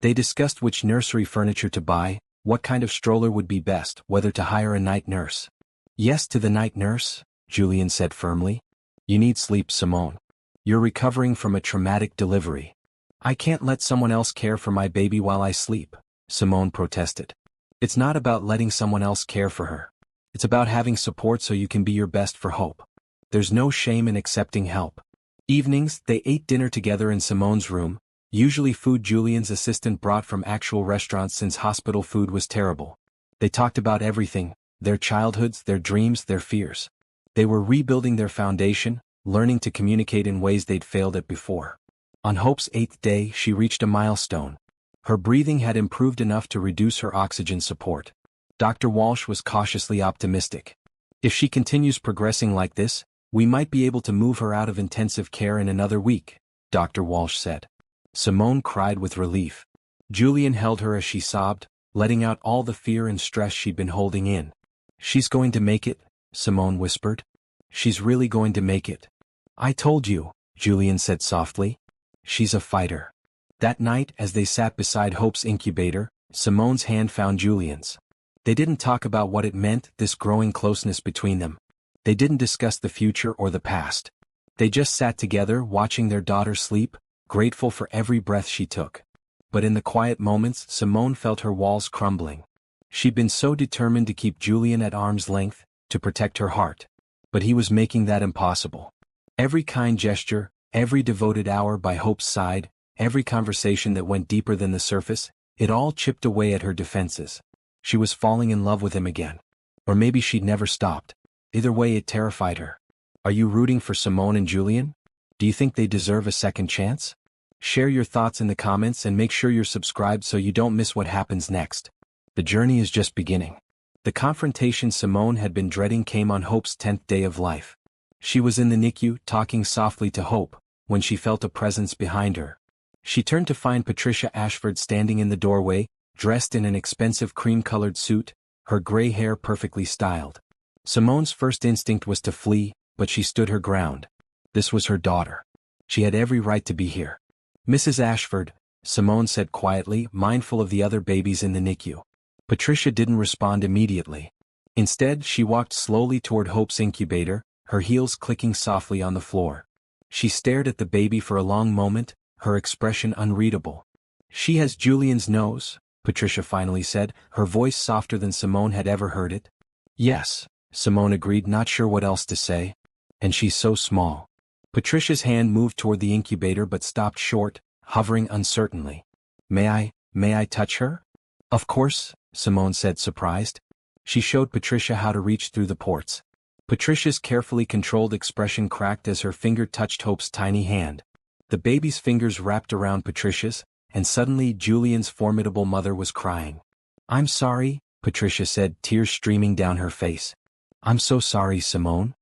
They discussed which nursery furniture to buy, what kind of stroller would be best, whether to hire a night nurse. "Yes to the night nurse," Julian said firmly. "You need sleep, Simone. You're recovering from a traumatic delivery." "I can't let someone else care for my baby while I sleep," Simone protested. "It's not about letting someone else care for her. It's about having support so you can be your best for Hope. There's no shame in accepting help." Evenings, they ate dinner together in Simone's room, usually food Julian's assistant brought from actual restaurants since hospital food was terrible. They talked about everything, their childhoods, their dreams, their fears. They were rebuilding their foundation, learning to communicate in ways they'd failed at before. On Hope's 8th day, she reached a milestone. Her breathing had improved enough to reduce her oxygen support. Dr. Walsh was cautiously optimistic. "If she continues progressing like this, we might be able to move her out of intensive care in another week," Dr. Walsh said. Simone cried with relief. Julian held her as she sobbed, letting out all the fear and stress she'd been holding in. "She's going to make it," Simone whispered. "She's really going to make it." "I told you," Julian said softly. "She's a fighter." That night, as they sat beside Hope's incubator, Simone's hand found Julian's. They didn't talk about what it meant, this growing closeness between them. They didn't discuss the future or the past. They just sat together, watching their daughter sleep, grateful for every breath she took. But in the quiet moments, Simone felt her walls crumbling. She'd been so determined to keep Julian at arm's length, to protect her heart. But he was making that impossible. Every kind gesture, every devoted hour by Hope's side, every conversation that went deeper than the surface, it all chipped away at her defenses. She was falling in love with him again. Or maybe she'd never stopped. Either way, it terrified her. Are you rooting for Simone and Julian? Do you think they deserve a second chance? Share your thoughts in the comments and make sure you're subscribed so you don't miss what happens next. The journey is just beginning. The confrontation Simone had been dreading came on Hope's 10th day of life. She was in the NICU, talking softly to Hope, when she felt a presence behind her. She turned to find Patricia Ashford standing in the doorway, dressed in an expensive cream-colored suit, her gray hair perfectly styled. Simone's first instinct was to flee, but she stood her ground. This was her daughter. She had every right to be here. Mrs. Ashford, Simone said quietly, mindful of the other babies in the NICU. Patricia didn't respond immediately. Instead, she walked slowly toward Hope's incubator, her heels clicking softly on the floor. She stared at the baby for a long moment, her expression unreadable. "She has Julian's nose," Patricia finally said, her voice softer than Simone had ever heard it. "Yes," Simone agreed, not sure what else to say. "And she's so small." Patricia's hand moved toward the incubator but stopped short, hovering uncertainly. May I touch her?" "Of course," Simone said, surprised. She showed Patricia how to reach through the ports. Patricia's carefully controlled expression cracked as her finger touched Hope's tiny hand. The baby's fingers wrapped around Patricia's, and suddenly Julian's formidable mother was crying. "I'm sorry," Patricia said, tears streaming down her face. "I'm so sorry, Simone."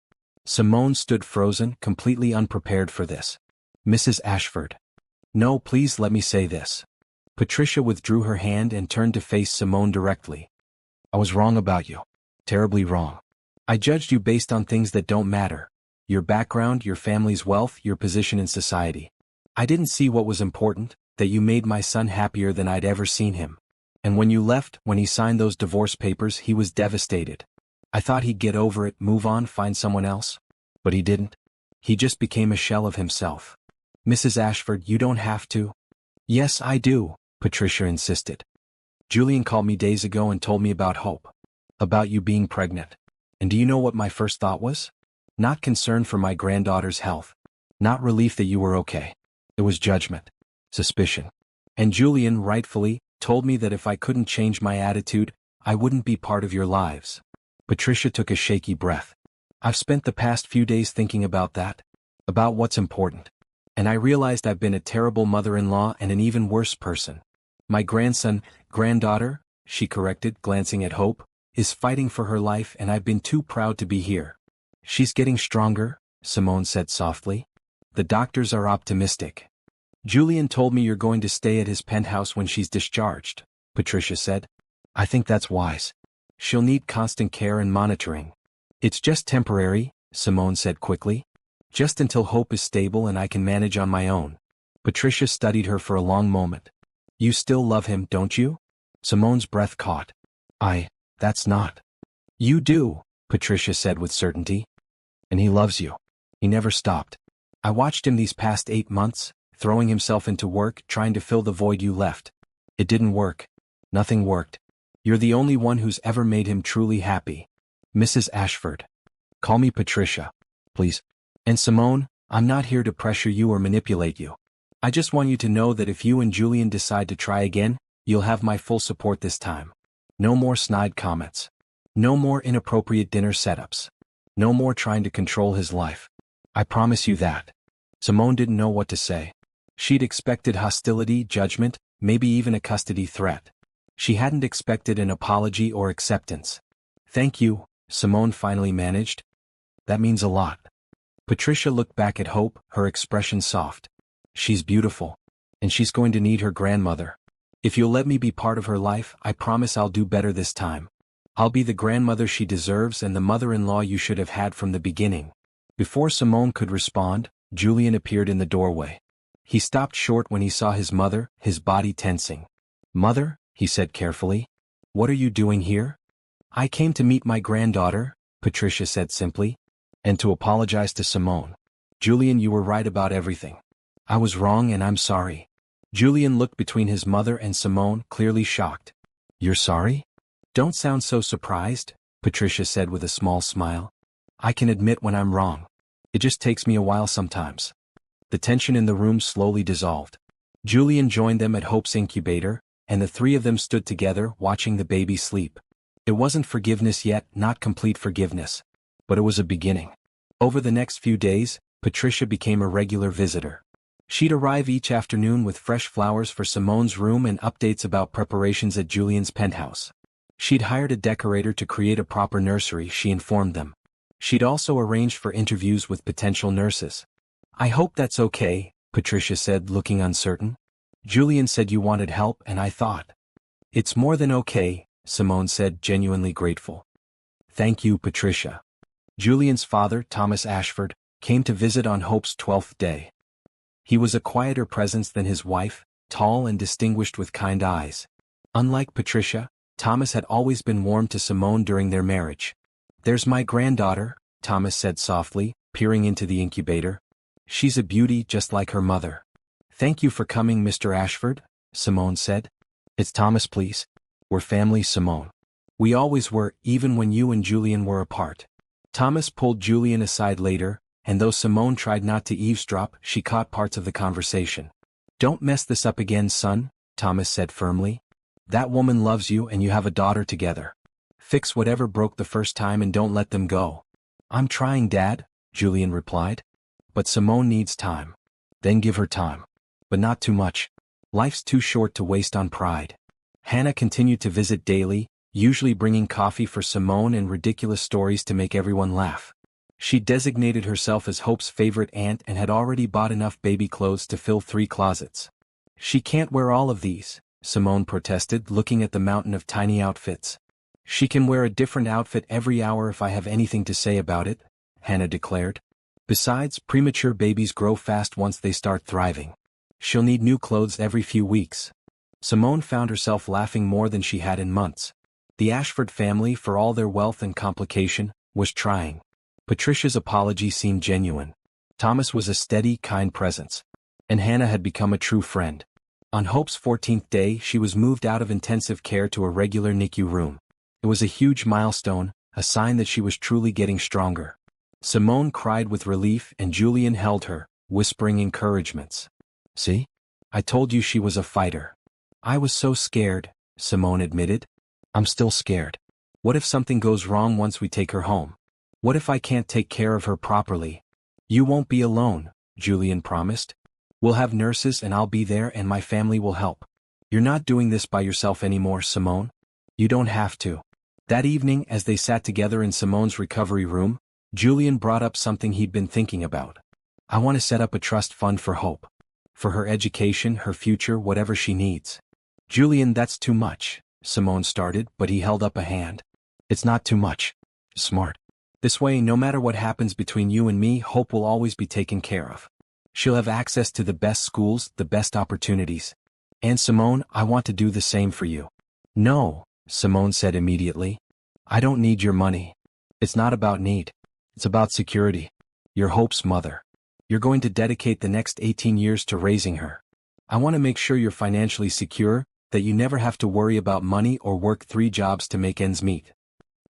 Simone stood frozen, completely unprepared for this. "Mrs. Ashford." "No, please let me say this." Patricia withdrew her hand and turned to face Simone directly. "I was wrong about you. Terribly wrong. I judged you based on things that don't matter. Your background, your family's wealth, your position in society. I didn't see what was important, that you made my son happier than I'd ever seen him. And when you left, when he signed those divorce papers, he was devastated. I thought he'd get over it, move on, find someone else. But he didn't. He just became a shell of himself. Mrs. Ashford, you don't have to." "Yes, I do," Patricia insisted. "Julian called me days ago and told me about Hope. About you being pregnant. And do you know what my first thought was? Not concern for my granddaughter's health. Not relief that you were okay. It was judgment. Suspicion. And Julian, rightfully, told me that if I couldn't change my attitude, I wouldn't be part of your lives." Patricia took a shaky breath. "I've spent the past few days thinking about that. About what's important. And I realized I've been a terrible mother-in-law and an even worse person. My granddaughter, she corrected, glancing at Hope, is fighting for her life and I've been too proud to be here." "She's getting stronger," Simone said softly. "The doctors are optimistic." "Julian told me you're going to stay at his penthouse when she's discharged," Patricia said. "I think that's wise. She'll need constant care and monitoring." "It's just temporary," Simone said quickly. "Just until Hope is stable and I can manage on my own." Patricia studied her for a long moment. "You still love him, don't you?" Simone's breath caught. That's not." "You do," Patricia said with certainty. "And he loves you. He never stopped. I watched him these past 8 months, throwing himself into work, trying to fill the void you left. It didn't work. Nothing worked. You're the only one who's ever made him truly happy. Mrs. Ashford. Call me Patricia, please. And Simone, I'm not here to pressure you or manipulate you. I just want you to know that if you and Julian decide to try again, you'll have my full support this time. No more snide comments. No more inappropriate dinner setups. No more trying to control his life. I promise you that." Simone didn't know what to say. She'd expected hostility, judgment, maybe even a custody threat. She hadn't expected an apology or acceptance. "Thank you," Simone finally managed. "That means a lot." Patricia looked back at Hope, her expression soft. "She's beautiful. And she's going to need her grandmother. If you'll let me be part of her life, I promise I'll do better this time. I'll be the grandmother she deserves and the mother-in-law you should have had from the beginning." Before Simone could respond, Julian appeared in the doorway. He stopped short when he saw his mother, his body tensing. "Mother," he said carefully, "what are you doing here?" "I came to meet my granddaughter," Patricia said simply. "And to apologize to Simone. Julian, you were right about everything. I was wrong and I'm sorry." Julian looked between his mother and Simone, clearly shocked. "You're sorry?" "Don't sound so surprised," Patricia said with a small smile. "I can admit when I'm wrong. It just takes me a while sometimes." The tension in the room slowly dissolved. Julian joined them at Hope's incubator, and the three of them stood together, watching the baby sleep. It wasn't forgiveness yet, not complete forgiveness. But it was a beginning. Over the next few days, Patricia became a regular visitor. She'd arrive each afternoon with fresh flowers for Simone's room and updates about preparations at Julian's penthouse. She'd hired a decorator to create a proper nursery, she informed them. She'd also arranged for interviews with potential nurses. "I hope that's okay," Patricia said, looking uncertain. "Julian said you wanted help and I thought." "It's more than okay," Simone said, genuinely grateful. "Thank you, Patricia." Julian's father, Thomas Ashford, came to visit on Hope's 12th day. He was a quieter presence than his wife, tall and distinguished with kind eyes. Unlike Patricia, Thomas had always been warm to Simone during their marriage. "There's my granddaughter," Thomas said softly, peering into the incubator. "She's a beauty just like her mother." "Thank you for coming, Mr. Ashford," Simone said. "It's Thomas, please. We're family, Simone. We always were, even when you and Julian were apart." Thomas pulled Julian aside later, and though Simone tried not to eavesdrop, she caught parts of the conversation. "Don't mess this up again, son," Thomas said firmly. "That woman loves you and you have a daughter together. Fix whatever broke the first time and don't let them go." "I'm trying, Dad," Julian replied. "But Simone needs time." "Then give her time. But not too much. Life's too short to waste on pride." Hannah continued to visit daily, usually bringing coffee for Simone and ridiculous stories to make everyone laugh. She designated herself as Hope's favorite aunt and had already bought enough baby clothes to fill 3 closets. "She can't wear all of these," Simone protested, looking at the mountain of tiny outfits. "She can wear a different outfit every hour if I have anything to say about it," Hannah declared. "Besides, premature babies grow fast once they start thriving. She'll need new clothes every few weeks." Simone found herself laughing more than she had in months. The Ashford family, for all their wealth and complication, was trying. Patricia's apology seemed genuine. Thomas was a steady, kind presence. And Hannah had become a true friend. On Hope's 14th day, she was moved out of intensive care to a regular NICU room. It was a huge milestone, a sign that she was truly getting stronger. Simone cried with relief and Julian held her, whispering encouragements. "See? I told you she was a fighter." "I was so scared," Simone admitted. "I'm still scared. What if something goes wrong once we take her home? What if I can't take care of her properly?" "You won't be alone," Julian promised. "We'll have nurses and I'll be there and my family will help. You're not doing this by yourself anymore, Simone. You don't have to." That evening, as they sat together in Simone's recovery room, Julian brought up something he'd been thinking about. "I want to set up a trust fund for Hope. For her education, her future, whatever she needs." "Julian, that's too much," Simone started, but he held up a hand. "It's not too much. Smart. This way, no matter what happens between you and me, Hope will always be taken care of. She'll have access to the best schools, the best opportunities. And Simone, I want to do the same for you." "No," Simone said immediately. "I don't need your money. It's not about need. It's about security. You're Hope's mother. You're going to dedicate the next 18 years to raising her. I want to make sure you're financially secure, that you never have to worry about money or work 3 jobs to make ends meet."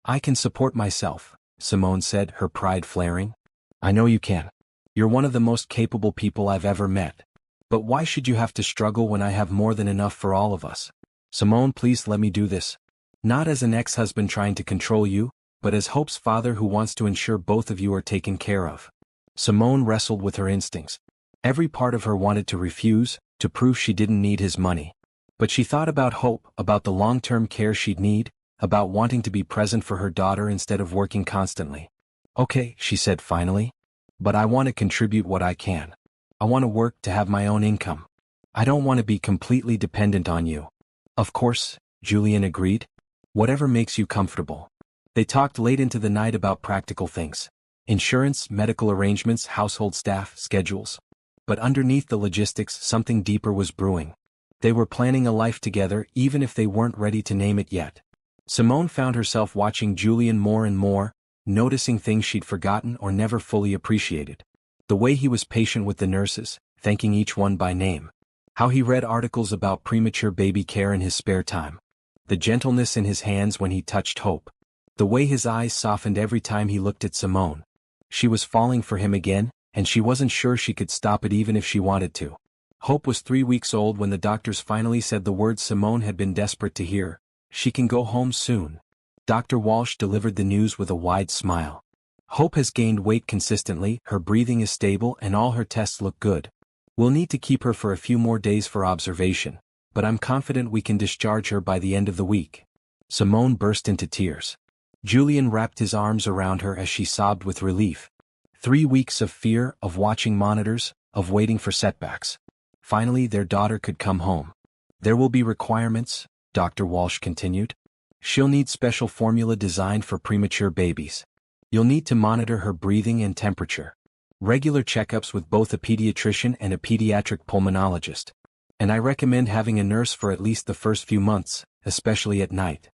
"I can support myself," Simone said, her pride flaring. "I know you can. You're one of the most capable people I've ever met. But why should you have to struggle when I have more than enough for all of us? Simone, please let me do this. Not as an ex-husband trying to control you, but as Hope's father who wants to ensure both of you are taken care of." Simone wrestled with her instincts. Every part of her wanted to refuse, to prove she didn't need his money. But she thought about Hope, about the long-term care she'd need, about wanting to be present for her daughter instead of working constantly. "Okay," she said finally. "But I want to contribute what I can. I want to work to have my own income. I don't want to be completely dependent on you." "Of course," Julian agreed. "Whatever makes you comfortable." They talked late into the night about practical things. Insurance, medical arrangements, household staff, schedules. But underneath the logistics, something deeper was brewing. They were planning a life together even if they weren't ready to name it yet. Simone found herself watching Julian more and more, noticing things she'd forgotten or never fully appreciated. The way he was patient with the nurses, thanking each one by name. How he read articles about premature baby care in his spare time. The gentleness in his hands when he touched Hope. The way his eyes softened every time he looked at Simone. She was falling for him again, and she wasn't sure she could stop it even if she wanted to. Hope was 3 weeks old when the doctors finally said the words Simone had been desperate to hear. "She can go home soon." Dr. Walsh delivered the news with a wide smile. "Hope has gained weight consistently, her breathing is stable and all her tests look good. We'll need to keep her for a few more days for observation, but I'm confident we can discharge her by the end of the week." Simone burst into tears. Julian wrapped his arms around her as she sobbed with relief. 3 weeks of fear, of watching monitors, of waiting for setbacks. Finally their daughter could come home. "There will be requirements," Dr. Walsh continued. "She'll need special formula designed for premature babies. You'll need to monitor her breathing and temperature. Regular checkups with both a pediatrician and a pediatric pulmonologist. And I recommend having a nurse for at least the first few months, especially at night.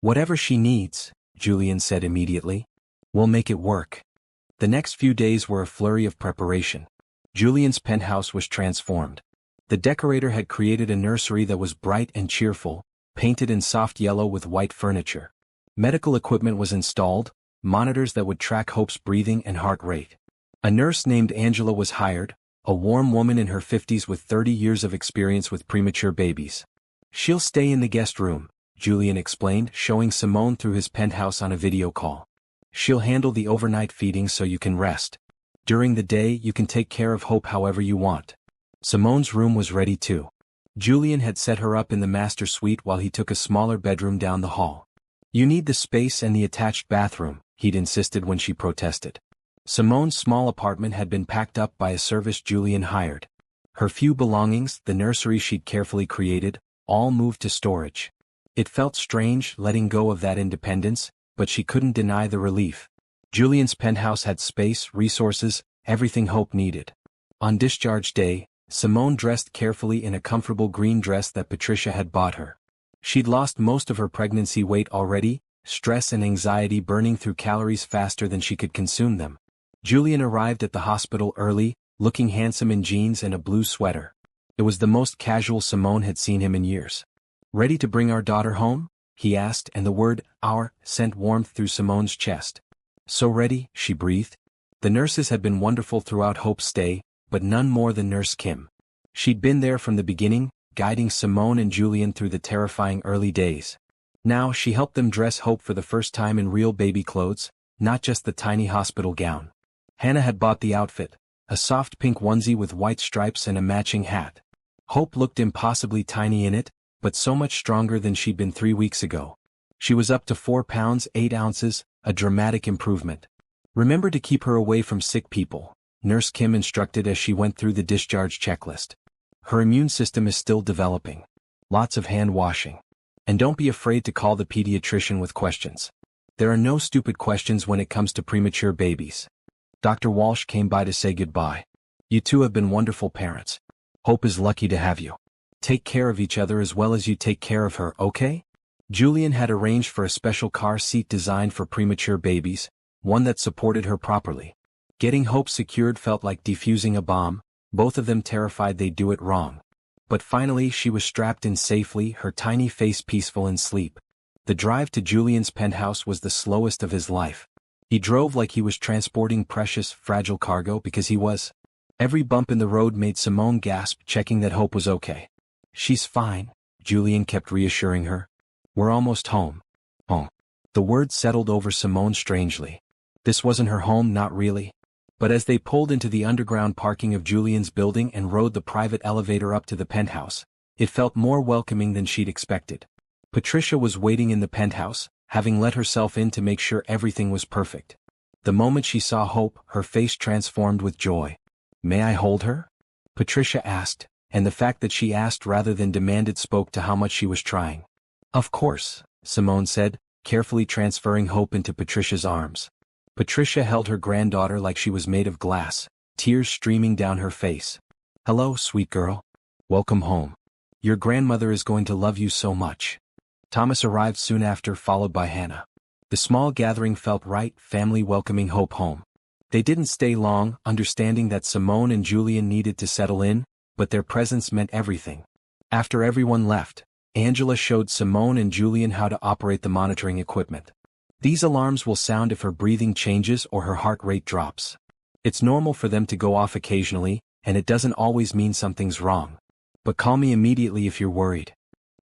Whatever she needs, Julian said immediately. We'll make it work. The next few days were a flurry of preparation. Julian's penthouse was transformed. The decorator had created a nursery that was bright and cheerful, painted in soft yellow with white furniture. Medical equipment was installed, monitors that would track Hope's breathing and heart rate. A nurse named Angela was hired, a warm woman in her 50s with 30 years of experience with premature babies. She'll stay in the guest room, Julian explained, showing Simone through his penthouse on a video call. She'll handle the overnight feeding so you can rest. During the day you can take care of Hope however you want. Simone's room was ready too. Julian had set her up in the master suite while he took a smaller bedroom down the hall. You need the space and the attached bathroom, he'd insisted when she protested. Simone's small apartment had been packed up by a service Julian hired. Her few belongings, the nursery she'd carefully created, all moved to storage. It felt strange letting go of that independence, but she couldn't deny the relief. Julian's penthouse had space, resources, everything Hope needed. On discharge day, Simone dressed carefully in a comfortable green dress that Patricia had bought her. She'd lost most of her pregnancy weight already, stress and anxiety burning through calories faster than she could consume them. Julian arrived at the hospital early, looking handsome in jeans and a blue sweater. It was the most casual Simone had seen him in years. "Ready to bring our daughter home?" he asked, and the word "our" sent warmth through Simone's chest. "So ready," she breathed. The nurses had been wonderful throughout Hope's stay, but none more than Nurse Kim. She'd been there from the beginning, guiding Simone and Julian through the terrifying early days. Now she helped them dress Hope for the first time in real baby clothes, not just the tiny hospital gown. Hannah had bought the outfit, a soft pink onesie with white stripes and a matching hat. Hope looked impossibly tiny in it, but so much stronger than she'd been 3 weeks ago. She was up to 4 pounds 8 ounces, a dramatic improvement. "Remember to keep her away from sick people," Nurse Kim instructed as she went through the discharge checklist. "Her immune system is still developing. Lots of hand washing. And don't be afraid to call the pediatrician with questions. There are no stupid questions when it comes to premature babies." Dr. Walsh came by to say goodbye. "You two have been wonderful parents. Hope is lucky to have you. Take care of each other as well as you take care of her, okay?" Julian had arranged for a special car seat designed for premature babies, one that supported her properly. Getting Hope secured felt like defusing a bomb, both of them terrified they'd do it wrong. But finally she was strapped in safely, her tiny face peaceful in sleep. The drive to Julian's penthouse was the slowest of his life. He drove like he was transporting precious, fragile cargo because he was. Every bump in the road made Simone gasp, checking that Hope was okay. "She's fine," Julian kept reassuring her. "We're almost home." Home. The word settled over Simone strangely. This wasn't her home, not really. But as they pulled into the underground parking of Julian's building and rode the private elevator up to the penthouse, it felt more welcoming than she'd expected. Patricia was waiting in the penthouse, having let herself in to make sure everything was perfect. The moment she saw Hope, her face transformed with joy. "May I hold her?" Patricia asked, and the fact that she asked rather than demanded spoke to how much she was trying. "Of course," Simone said, carefully transferring Hope into Patricia's arms. Patricia held her granddaughter like she was made of glass, tears streaming down her face. "Hello, sweet girl. Welcome home. Your grandmother is going to love you so much." Thomas arrived soon after, followed by Hannah. The small gathering felt right, family welcoming Hope home. They didn't stay long, understanding that Simone and Julian needed to settle in, but their presence meant everything. After everyone left, Angela showed Simone and Julian how to operate the monitoring equipment. "These alarms will sound if her breathing changes or her heart rate drops. It's normal for them to go off occasionally, and it doesn't always mean something's wrong. But call me immediately if you're worried."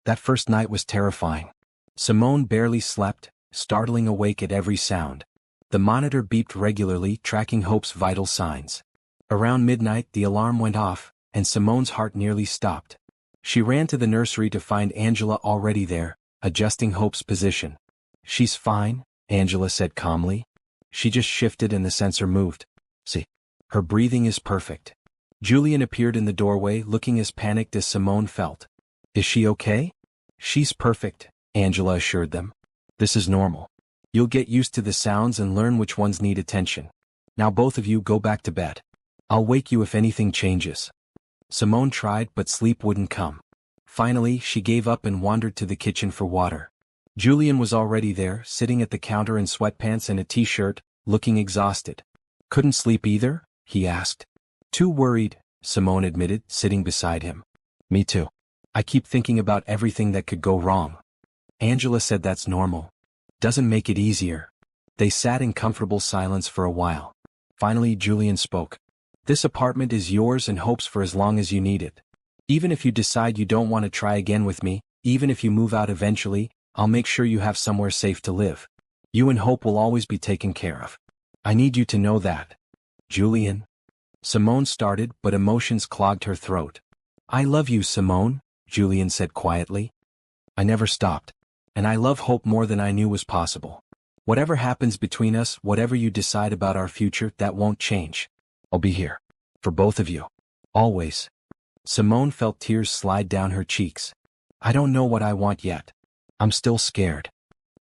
That first night was terrifying. Simone barely slept, startling awake at every sound. The monitor beeped regularly, tracking Hope's vital signs. Around midnight the alarm went off, and Simone's heart nearly stopped. She ran to the nursery to find Angela already there, adjusting Hope's position. "She's fine," Angela said calmly. "She just shifted and the sensor moved. See, her breathing is perfect." Julian appeared in the doorway, looking as panicked as Simone felt. "Is she okay?" "She's perfect," Angela assured them. "This is normal. You'll get used to the sounds and learn which ones need attention." Now both of you go back to bed. I'll wake you if anything changes. Simone tried, but sleep wouldn't come. Finally, she gave up and wandered to the kitchen for water. Julian was already there, sitting at the counter in sweatpants and a t-shirt, looking exhausted. Couldn't sleep either? He asked. Too worried, Simone admitted, sitting beside him. Me too. I keep thinking about everything that could go wrong. Angela said that's normal. Doesn't make it easier. They sat in comfortable silence for a while. Finally, Julian spoke. This apartment is yours and Hope's for as long as you need it. Even if you decide you don't want to try again with me, even if you move out eventually, I'll make sure you have somewhere safe to live. You and Hope will always be taken care of. I need you to know that. Julian? Simone started, but emotions clogged her throat. I love you, Simone, Julian said quietly. I never stopped. And I love Hope more than I knew was possible. Whatever happens between us, whatever you decide about our future, that won't change. I'll be here. For both of you. Always. Simone felt tears slide down her cheeks. I don't know what I want yet. I'm still scared.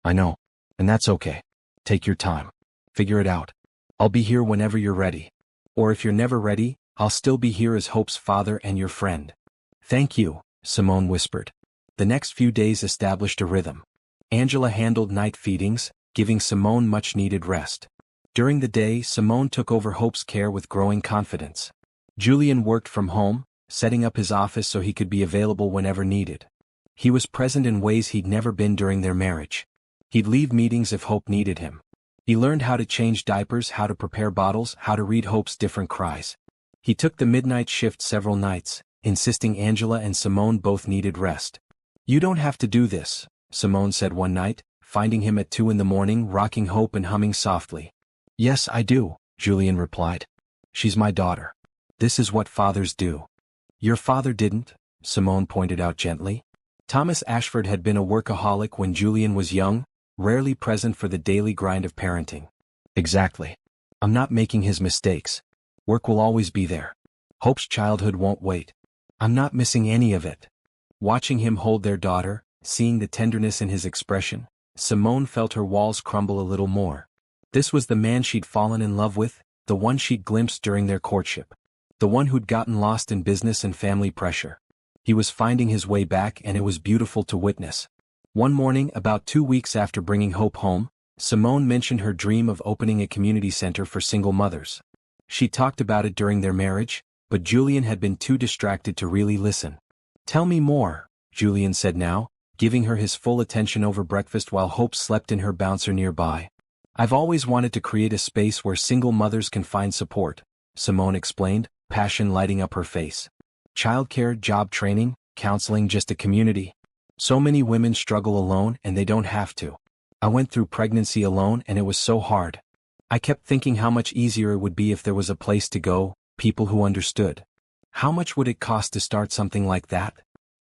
I know. And that's okay. Take your time. Figure it out. I'll be here whenever you're ready. Or if you're never ready, I'll still be here as Hope's father and your friend. Thank you, Simone whispered. The next few days established a rhythm. Angela handled night feedings, giving Simone much-needed rest. During the day, Simone took over Hope's care with growing confidence. Julian worked from home, setting up his office so he could be available whenever needed. He was present in ways he'd never been during their marriage. He'd leave meetings if Hope needed him. He learned how to change diapers, how to prepare bottles, how to read Hope's different cries. He took the midnight shift several nights, insisting Angela and Simone both needed rest. You don't have to do this, Simone said one night, finding him at 2 a.m, rocking Hope and humming softly. Yes, I do, Julian replied. She's my daughter. This is what fathers do. Your father didn't, Simone pointed out gently. Thomas Ashford had been a workaholic when Julian was young, rarely present for the daily grind of parenting. Exactly. I'm not making his mistakes. Work will always be there. Hope's childhood won't wait. I'm not missing any of it. Watching him hold their daughter, seeing the tenderness in his expression, Simone felt her walls crumble a little more. This was the man she'd fallen in love with, the one she'd glimpsed during their courtship. The one who'd gotten lost in business and family pressure. He was finding his way back, and it was beautiful to witness. One morning, about 2 weeks after bringing Hope home, Simone mentioned her dream of opening a community center for single mothers. She talked about it during their marriage, but Julian had been too distracted to really listen. Tell me more, Julian said now, giving her his full attention over breakfast while Hope slept in her bouncer nearby. I've always wanted to create a space where single mothers can find support, Simone explained, passion lighting up her face. Childcare, job training, counseling, just a community. So many women struggle alone and they don't have to. I went through pregnancy alone and it was so hard. I kept thinking how much easier it would be if there was a place to go, people who understood. How much would it cost to start something like that?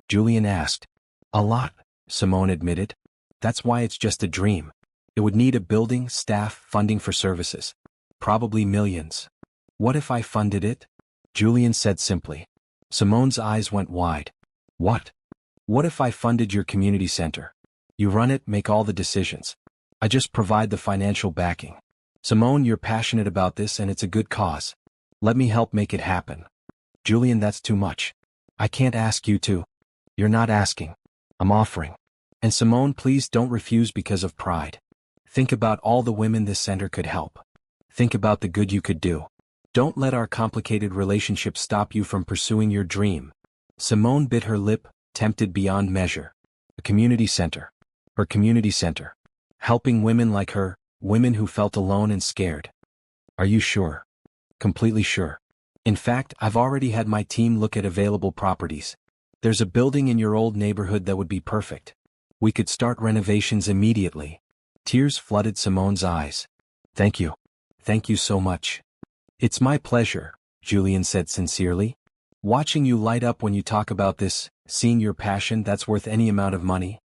Julian asked. A lot, Simone admitted. That's why it's just a dream. It would need a building, staff, funding for services. Probably millions. What if I funded it? Julian said simply. Simone's eyes went wide. What? What if I funded your community center? You run it, make all the decisions. I just provide the financial backing. Simone, you're passionate about this and it's a good cause. Let me help make it happen. Julian, that's too much. I can't ask you to. You're not asking. I'm offering. And Simone, please don't refuse because of pride. Think about all the women this center could help. Think about the good you could do. Don't let our complicated relationship stop you from pursuing your dream. Simone bit her lip, tempted beyond measure. A community center. Her community center. Helping women like her, women who felt alone and scared. Are you sure? Completely sure. In fact, I've already had my team look at available properties. There's a building in your old neighborhood that would be perfect. We could start renovations immediately. Tears flooded Simone's eyes. Thank you. Thank you so much. It's my pleasure, Julian said sincerely. Watching you light up when you talk about this, seeing your passion, that's worth any amount of money.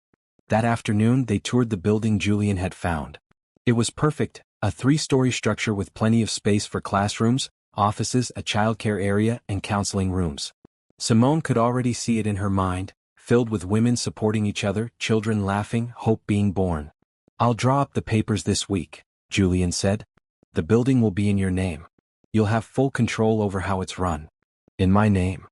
That afternoon, they toured the building Julian had found. It was perfect, a 3-story structure with plenty of space for classrooms, offices, a childcare area, and counseling rooms. Simone could already see it in her mind, filled with women supporting each other, children laughing, hope being born. I'll draw up the papers this week, Julian said. The building will be in your name. You'll have full control over how it's run. In my name?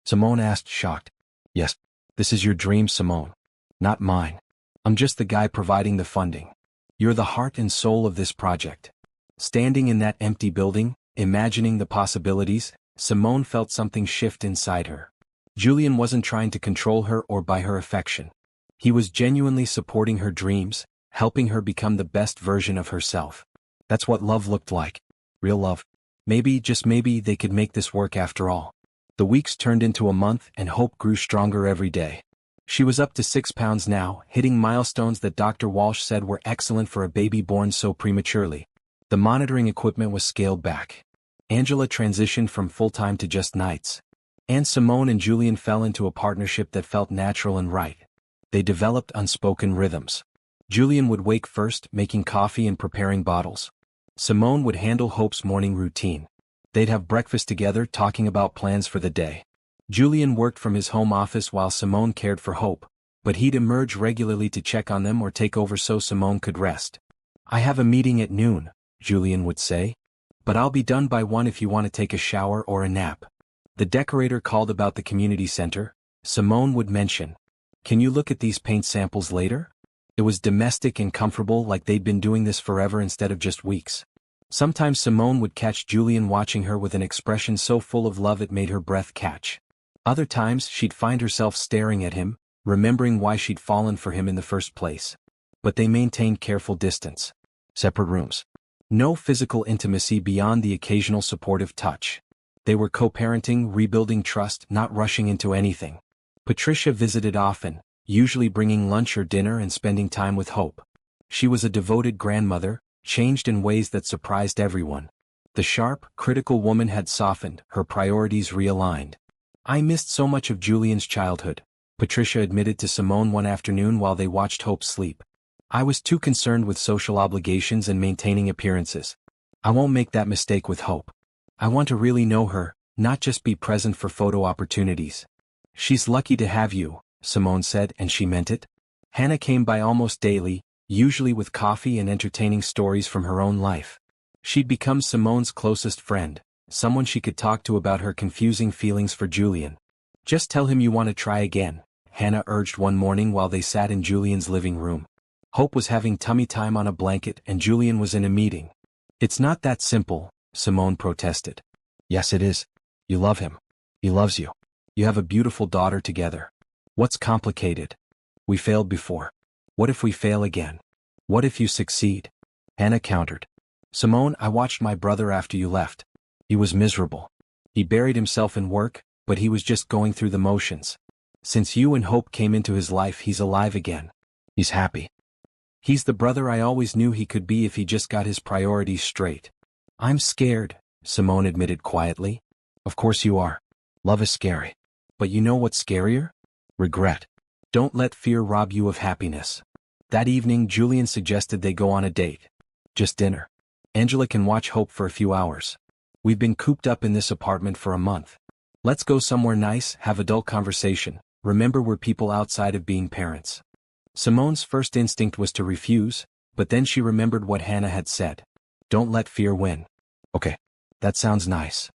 Simone asked, shocked. Yes. This is your dream, Simone. Not mine. I'm just the guy providing the funding. You're the heart and soul of this project. Standing in that empty building, imagining the possibilities, Simone felt something shift inside her. Julian wasn't trying to control her or buy her affection. He was genuinely supporting her dreams, helping her become the best version of herself. That's what love looked like. Real love. Maybe, just maybe, they could make this work after all. The weeks turned into a month and hope grew stronger every day. She was up to 6 pounds now, hitting milestones that Dr. Walsh said were excellent for a baby born so prematurely. The monitoring equipment was scaled back. Angela transitioned from full-time to just nights. And Simone and Julian fell into a partnership that felt natural and right. They developed unspoken rhythms. Julian would wake first, making coffee and preparing bottles. Simone would handle Hope's morning routine. They'd have breakfast together, talking about plans for the day. Julian worked from his home office while Simone cared for Hope, but he'd emerge regularly to check on them or take over so Simone could rest. I have a meeting at noon, Julian would say. But I'll be done by 1 if you want to take a shower or a nap. The decorator called about the community center. Simone would mention, can you look at these paint samples later? It was domestic and comfortable, like they'd been doing this forever instead of just weeks. Sometimes Simone would catch Julian watching her with an expression so full of love it made her breath catch. Other times she'd find herself staring at him, remembering why she'd fallen for him in the first place. But they maintained careful distance. Separate rooms. No physical intimacy beyond the occasional supportive touch. They were co-parenting, rebuilding trust, not rushing into anything. Patricia visited often, usually bringing lunch or dinner and spending time with Hope. She was a devoted grandmother, changed in ways that surprised everyone. The sharp, critical woman had softened, her priorities realigned. I missed so much of Julian's childhood, Patricia admitted to Simone one afternoon while they watched Hope sleep. I was too concerned with social obligations and maintaining appearances. I won't make that mistake with Hope. I want to really know her, not just be present for photo opportunities. She's lucky to have you, Simone said, and she meant it. Hannah came by almost daily, usually with coffee and entertaining stories from her own life. She'd become Simone's closest friend, someone she could talk to about her confusing feelings for Julian. Just tell him you want to try again, Hannah urged one morning while they sat in Julian's living room. Hope was having tummy time on a blanket and Julian was in a meeting. It's not that simple, Simone protested. Yes, it is. You love him. He loves you. You have a beautiful daughter together. What's complicated? We failed before. What if we fail again? What if you succeed? Hannah countered. Simone, I watched my brother after you left. He was miserable. He buried himself in work, but he was just going through the motions. Since you and Hope came into his life, he's alive again. He's happy. He's the brother I always knew he could be if he just got his priorities straight. I'm scared, Simone admitted quietly. Of course you are. Love is scary. But you know what's scarier? Regret. Don't let fear rob you of happiness. That evening, Julian suggested they go on a date. Just dinner. Angela can watch Hope for a few hours. We've been cooped up in this apartment for a month. Let's go somewhere nice, have adult conversation. Remember, we're people outside of being parents. Simone's first instinct was to refuse, but then she remembered what Hannah had said. Don't let fear win. Okay. That sounds nice.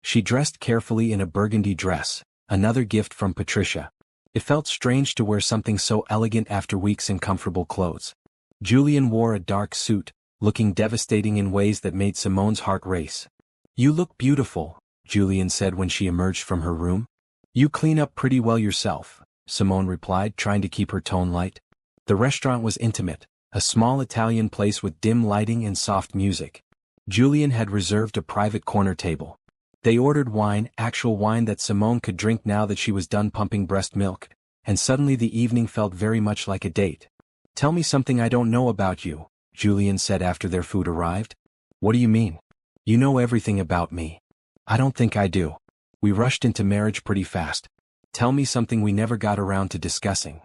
She dressed carefully in a burgundy dress, another gift from Patricia. It felt strange to wear something so elegant after weeks in comfortable clothes. Julian wore a dark suit, looking devastating in ways that made Simone's heart race. You look beautiful, Julian said when she emerged from her room. You clean up pretty well yourself, Simone replied, trying to keep her tone light. The restaurant was intimate, a small Italian place with dim lighting and soft music. Julian had reserved a private corner table. They ordered wine, actual wine that Simone could drink now that she was done pumping breast milk, and suddenly the evening felt very much like a date. Tell me something I don't know about you, Julian said after their food arrived. What do you mean? You know everything about me. I don't think I do. We rushed into marriage pretty fast. Tell me something we never got around to discussing.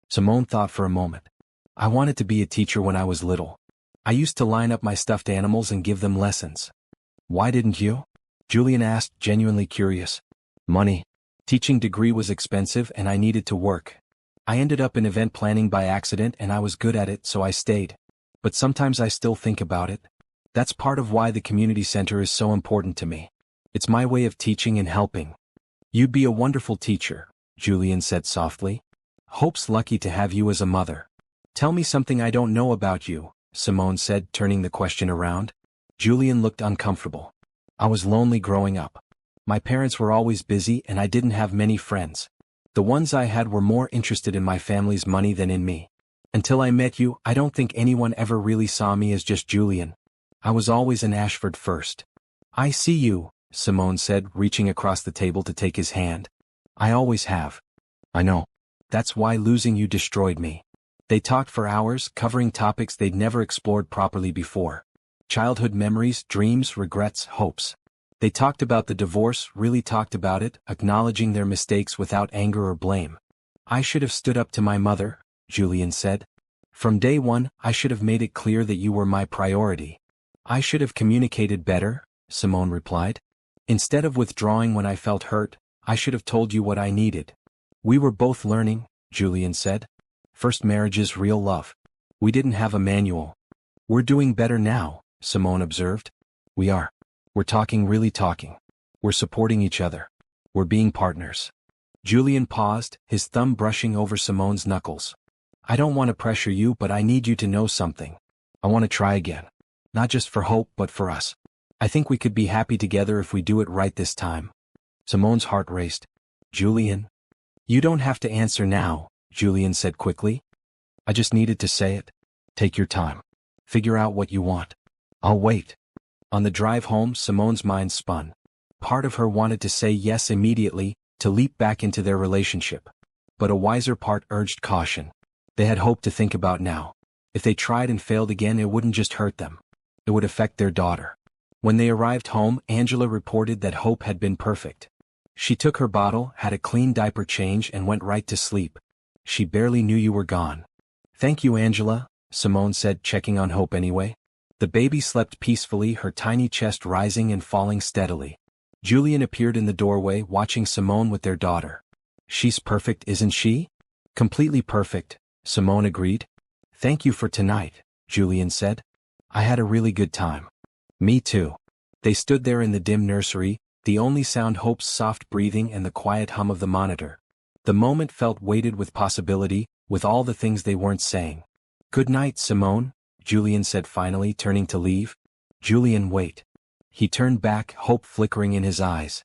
Simone thought for a moment. I wanted to be a teacher when I was little. I used to line up my stuffed animals and give them lessons. Why didn't you? Julian asked, genuinely curious. Money. Teaching degree was expensive and I needed to work. I ended up in event planning by accident and I was good at it, so I stayed. But sometimes I still think about it. That's part of why the community center is so important to me. It's my way of teaching and helping. You'd be a wonderful teacher, Julian said softly. Hope's lucky to have you as a mother. Tell me something I don't know about you, Simone said, turning the question around. Julian looked uncomfortable. I was lonely growing up. My parents were always busy and I didn't have many friends. The ones I had were more interested in my family's money than in me. Until I met you, I don't think anyone ever really saw me as just Julian. I was always an Ashford first. I see you, Simone said, reaching across the table to take his hand. I always have. I know. That's why losing you destroyed me. They talked for hours, covering topics they'd never explored properly before. Childhood memories, dreams, regrets, hopes. They talked about the divorce, really talked about it, acknowledging their mistakes without anger or blame. I should have stood up to my mother, Julian said. From day one, I should have made it clear that you were my priority. I should have communicated better, Simone replied. Instead of withdrawing when I felt hurt, I should have told you what I needed. We were both learning, Julian said. First marriage is real love. We didn't have a manual. We're doing better now, Simone observed. We are. We're talking, really talking. We're supporting each other. We're being partners. Julian paused, his thumb brushing over Simone's knuckles. I don't want to pressure you, but I need you to know something. I want to try again. Not just for Hope, but for us. I think we could be happy together if we do it right this time. Simone's heart raced. Julian? You don't have to answer now, Julian said quickly. I just needed to say it. Take your time. Figure out what you want. I'll wait. On the drive home, Simone's mind spun. Part of her wanted to say yes immediately, to leap back into their relationship. But a wiser part urged caution. They had Hope to think about now. If they tried and failed again, it wouldn't just hurt them. It would affect their daughter. When they arrived home, Angela reported that Hope had been perfect. She took her bottle, had a clean diaper change and went right to sleep. She barely knew you were gone. Thank you, Angela, Simone said, checking on Hope anyway. The baby slept peacefully, her tiny chest rising and falling steadily. Julian appeared in the doorway, watching Simone with their daughter. She's perfect, isn't she? Completely perfect, Simone agreed. Thank you for tonight, Julian said. I had a really good time. Me too. They stood there in the dim nursery, the only sound Hope's soft breathing and the quiet hum of the monitor. The moment felt weighted with possibility, with all the things they weren't saying. Good night, Simone, Julian said finally, turning to leave. Julian, wait. He turned back, hope flickering in his eyes.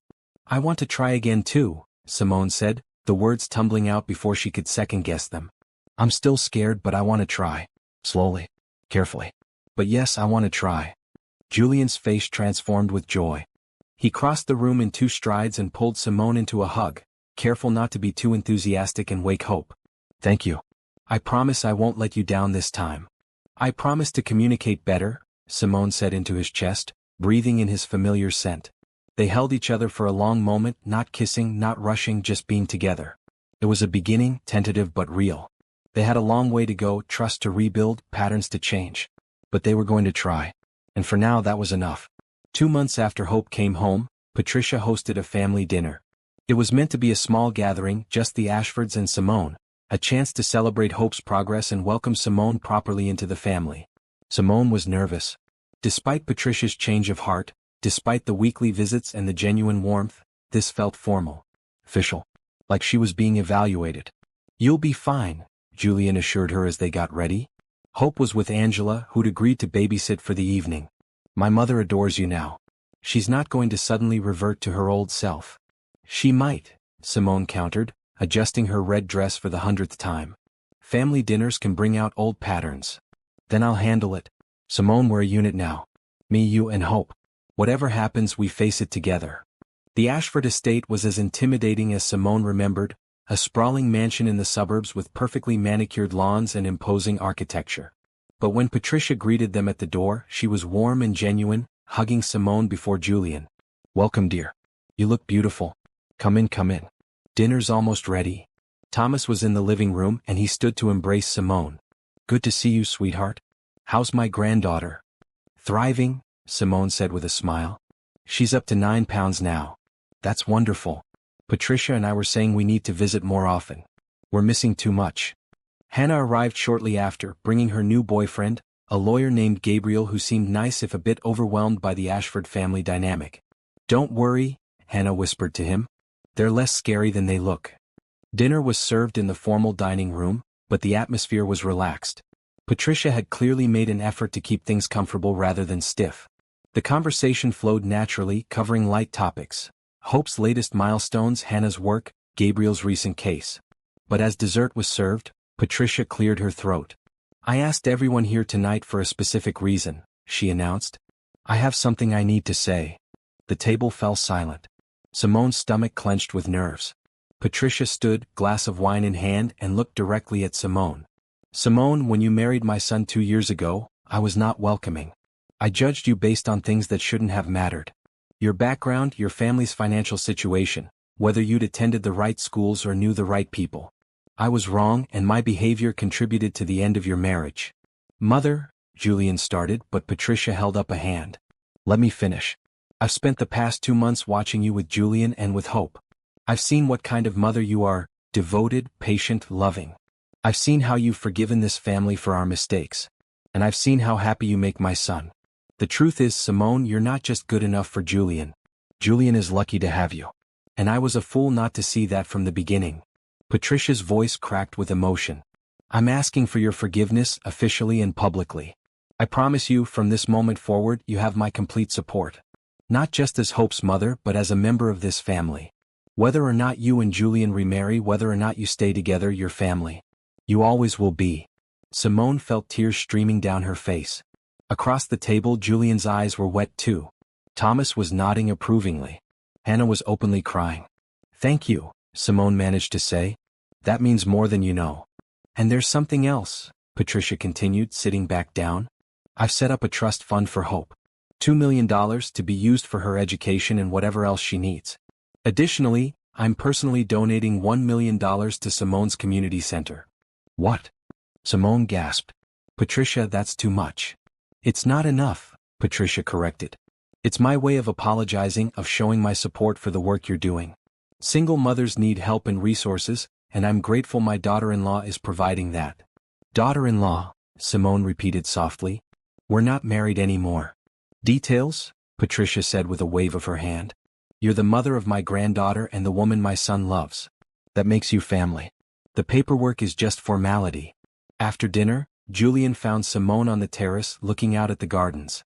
I want to try again too, Simone said, the words tumbling out before she could second-guess them. I'm still scared, but I want to try. Slowly. Carefully. But yes, I want to try. Julian's face transformed with joy. He crossed the room in 2 strides and pulled Simone into a hug, careful not to be too enthusiastic and wake Hope. Thank you. I promise I won't let you down this time. I promise to communicate better, Simone said into his chest, breathing in his familiar scent. They held each other for a long moment, not kissing, not rushing, just being together. It was a beginning, tentative but real. They had a long way to go, trust to rebuild, patterns to change. But they were going to try. And for now that was enough. 2 months after Hope came home, Patricia hosted a family dinner. It was meant to be a small gathering, just the Ashfords and Simone, a chance to celebrate Hope's progress and welcome Simone properly into the family. Simone was nervous. Despite Patricia's change of heart, despite the weekly visits and the genuine warmth, this felt formal. Official. Like she was being evaluated. You'll be fine, Julian assured her as they got ready. Hope was with Angela, who'd agreed to babysit for the evening. My mother adores you now. She's not going to suddenly revert to her old self. She might, Simone countered, adjusting her red dress for the 100th time. Family dinners can bring out old patterns. Then I'll handle it. Simone, we're a unit now. Me, you, and Hope. Whatever happens, we face it together. The Ashford estate was as intimidating as Simone remembered, a sprawling mansion in the suburbs with perfectly manicured lawns and imposing architecture. But when Patricia greeted them at the door, she was warm and genuine, hugging Simone before Julian. Welcome, dear. You look beautiful. Come in, come in. Dinner's almost ready. Thomas was in the living room and he stood to embrace Simone. Good to see you, sweetheart. How's my granddaughter? Thriving, Simone said with a smile. She's up to 9 pounds now. That's wonderful. Patricia and I were saying we need to visit more often. We're missing too much. Hannah arrived shortly after, bringing her new boyfriend, a lawyer named Gabriel who seemed nice if a bit overwhelmed by the Ashford family dynamic. "Don't worry," Hannah whispered to him. "They're less scary than they look." Dinner was served in the formal dining room, but the atmosphere was relaxed. Patricia had clearly made an effort to keep things comfortable rather than stiff. The conversation flowed naturally, covering light topics: Hope's latest milestones, Hannah's work, Gabriel's recent case. But as dessert was served, Patricia cleared her throat. "I asked everyone here tonight for a specific reason," she announced. "I have something I need to say." The table fell silent. Simone's stomach clenched with nerves. Patricia stood, glass of wine in hand, and looked directly at Simone. "Simone, when you married my son 2 years ago, I was not welcoming. I judged you based on things that shouldn't have mattered. Your background, your family's financial situation, whether you'd attended the right schools or knew the right people. I was wrong, and my behavior contributed to the end of your marriage." "Mother," Julian started, but Patricia held up a hand. "Let me finish. I've spent the past 2 months watching you with Julian and with Hope. I've seen what kind of mother you are: devoted, patient, loving. I've seen how you've forgiven this family for our mistakes. And I've seen how happy you make my son. The truth is, Simone, you're not just good enough for Julian. Julian is lucky to have you. And I was a fool not to see that from the beginning." Patricia's voice cracked with emotion. "I'm asking for your forgiveness, officially and publicly. I promise you, from this moment forward, you have my complete support. Not just as Hope's mother, but as a member of this family. Whether or not you and Julian remarry, whether or not you stay together, your family. You always will be." Simone felt tears streaming down her face. Across the table, Julian's eyes were wet too. Thomas was nodding approvingly. Hannah was openly crying. "Thank you," Simone managed to say. "That means more than you know." "And there's something else," Patricia continued, sitting back down. "I've set up a trust fund for Hope. $2 million to be used for her education and whatever else she needs. Additionally, I'm personally donating $1 million to Simone's community center." "What?" Simone gasped. "Patricia, that's too much." "It's not enough," Patricia corrected. "It's my way of apologizing, of showing my support for the work you're doing. Single mothers need help and resources, and I'm grateful my daughter-in-law is providing that." "Daughter-in-law," Simone repeated softly. "We're not married anymore." "Details?" Patricia said with a wave of her hand. "You're the mother of my granddaughter and the woman my son loves. That makes you family. The paperwork is just formality." After dinner, Julian found Simone on the terrace looking out at the gardens.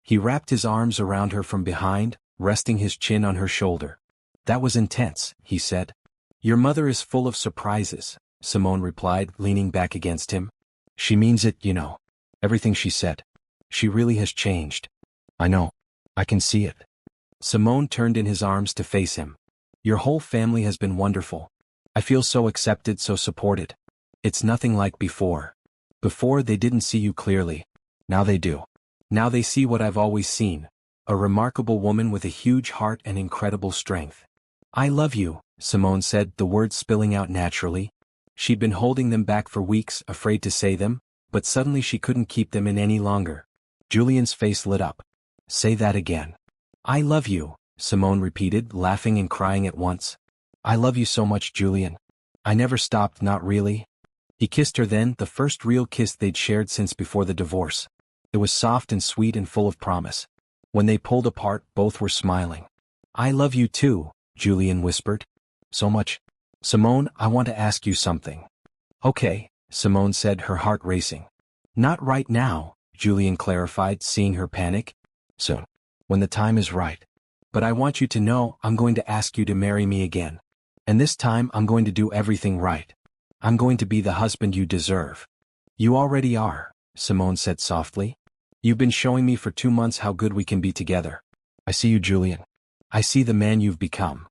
He wrapped his arms around her from behind, resting his chin on her shoulder. "That was intense," he said. "Your mother is full of surprises," Simone replied, leaning back against him. "She means it, you know. Everything she said. She really has changed." "I know. I can see it." Simone turned in his arms to face him. "Your whole family has been wonderful. I feel so accepted, so supported. It's nothing like before. Before they didn't see you clearly. Now they do. Now they see what I've always seen. A remarkable woman with a huge heart and incredible strength." "I love you," Simone said, the words spilling out naturally. She'd been holding them back for weeks, afraid to say them, but suddenly she couldn't keep them in any longer. Julian's face lit up. "Say that again." "I love you," Simone repeated, laughing and crying at once. "I love you so much, Julian. I never stopped, not really." He kissed her then, the first real kiss they'd shared since before the divorce. It was soft and sweet and full of promise. When they pulled apart, both were smiling. "I love you too," Julian whispered. "So much. Simone, I want to ask you something." "Okay," Simone said, her heart racing. "Not right now," Julian clarified, seeing her panic. "Soon. When the time is right. But I want you to know I'm going to ask you to marry me again. And this time I'm going to do everything right. I'm going to be the husband you deserve." "You already are," Simone said softly. "You've been showing me for 2 months how good we can be together. I see you, Julian. I see the man you've become."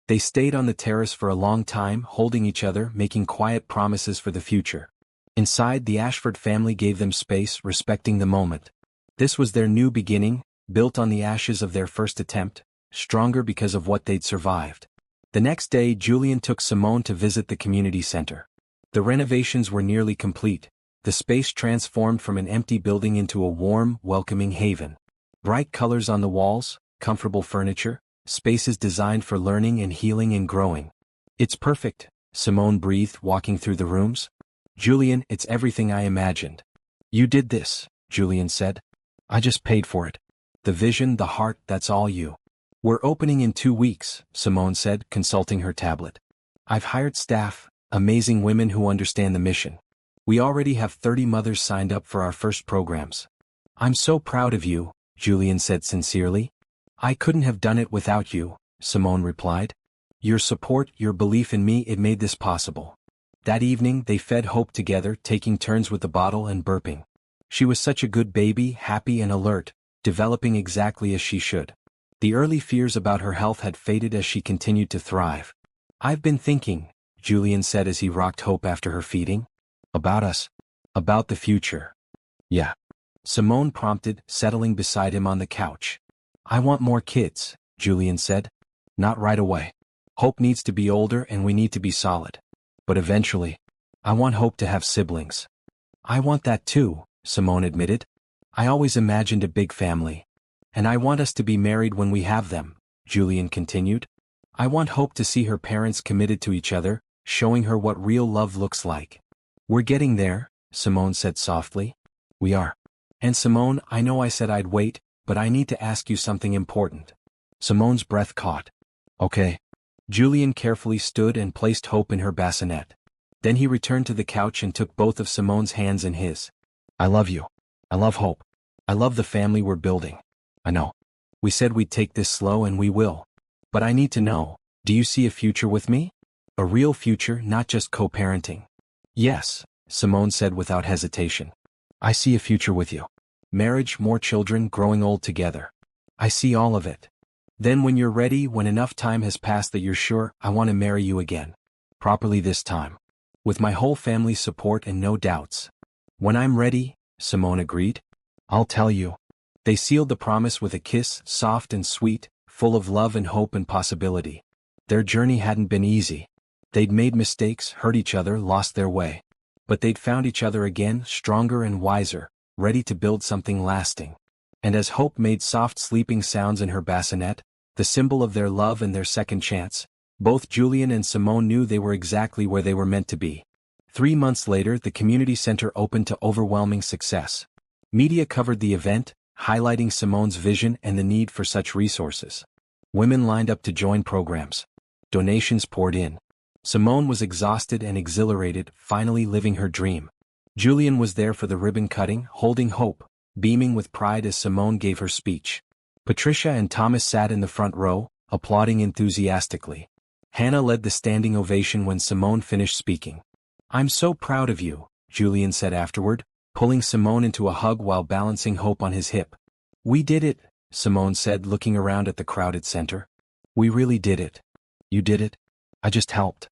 They stayed on the terrace for a long time, holding each other, making quiet promises for the future. Inside, the Ashford family gave them space, respecting the moment. This was their new beginning, built on the ashes of their first attempt, stronger because of what they'd survived. The next day, Julian took Simone to visit the community center. The renovations were nearly complete, the space transformed from an empty building into a warm, welcoming haven. Bright colors on the walls, comfortable furniture, spaces designed for learning and healing and growing. "It's perfect," Simone breathed, walking through the rooms. "Julian, it's everything I imagined." "You did this," Julian said. I just paid for it. The vision, the heart, that's all you. We're opening in 2 weeks, Simone said, consulting her tablet. I've hired staff, amazing women who understand the mission. We already have 30 mothers signed up for our first programs. I'm so proud of you, Julian said sincerely. I couldn't have done it without you, Simone replied. Your support, your belief in me, it made this possible. That evening they fed Hope together, taking turns with the bottle and burping. She was such a good baby, happy and alert, developing exactly as she should. The early fears about her health had faded as she continued to thrive. I've been thinking, Julian said as he rocked Hope after her feeding. About us. About the future. Yeah. Simone prompted, settling beside him on the couch. I want more kids, Julian said. Not right away. Hope needs to be older and we need to be solid. But eventually, I want Hope to have siblings. I want that too, Simone admitted. I always imagined a big family. And I want us to be married when we have them, Julian continued. I want Hope to see her parents committed to each other, showing her what real love looks like. We're getting there, Simone said softly. We are. And Simone, I know I said I'd wait, but I need to ask you something important. Simone's breath caught. Okay. Julian carefully stood and placed Hope in her bassinet. Then he returned to the couch and took both of Simone's hands in his. I love you. I love Hope. I love the family we're building. I know. We said we'd take this slow and we will. But I need to know, do you see a future with me? A real future, not just co-parenting. Yes, Simone said without hesitation. I see a future with you. Marriage, more children, growing old together. I see all of it. Then when you're ready, when enough time has passed that you're sure, I want to marry you again. Properly this time. With my whole family's support and no doubts. When I'm ready, Simone agreed. I'll tell you. They sealed the promise with a kiss, soft and sweet, full of love and hope and possibility. Their journey hadn't been easy. They'd made mistakes, hurt each other, lost their way. But they'd found each other again, stronger and wiser, ready to build something lasting. And as Hope made soft sleeping sounds in her bassinet, the symbol of their love and their second chance, both Julian and Simone knew they were exactly where they were meant to be. 3 months later, the community center opened to overwhelming success. Media covered the event, highlighting Simone's vision and the need for such resources. Women lined up to join programs. Donations poured in. Simone was exhausted and exhilarated, finally living her dream. Julian was there for the ribbon cutting, holding Hope, beaming with pride as Simone gave her speech. Patricia and Thomas sat in the front row, applauding enthusiastically. Hannah led the standing ovation when Simone finished speaking. I'm so proud of you, Julian said afterward, pulling Simone into a hug while balancing Hope on his hip. We did it, Simone said, looking around at the crowded center. We really did it. You did it? I just helped.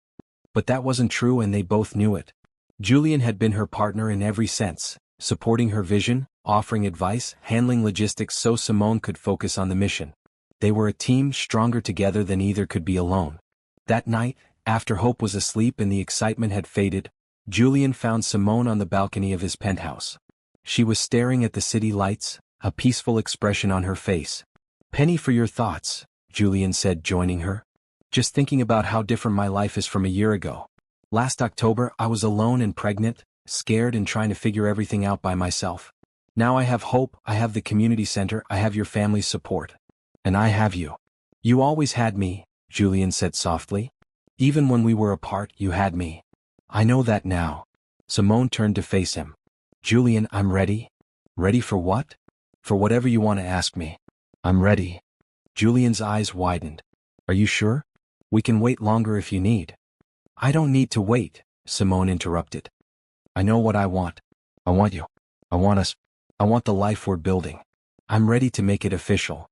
But that wasn't true and they both knew it. Julian had been her partner in every sense, supporting her vision, offering advice, handling logistics so Simone could focus on the mission. They were a team, stronger together than either could be alone. That night, after Hope was asleep and the excitement had faded, Julian found Simone on the balcony of his penthouse. She was staring at the city lights, a peaceful expression on her face. Penny for your thoughts, Julian said, joining her. Just thinking about how different my life is from a year ago. Last October, I was alone and pregnant, scared and trying to figure everything out by myself. Now I have Hope, I have the community center, I have your family's support. And I have you. You always had me, Julian said softly. Even when we were apart, you had me. I know that now. Simone turned to face him. Julian, I'm ready. Ready for what? For whatever you want to ask me. I'm ready. Julian's eyes widened. Are you sure? We can wait longer if you need. I don't need to wait, Simone interrupted. I know what I want. I want you. I want us. I want the life we're building. I'm ready to make it official.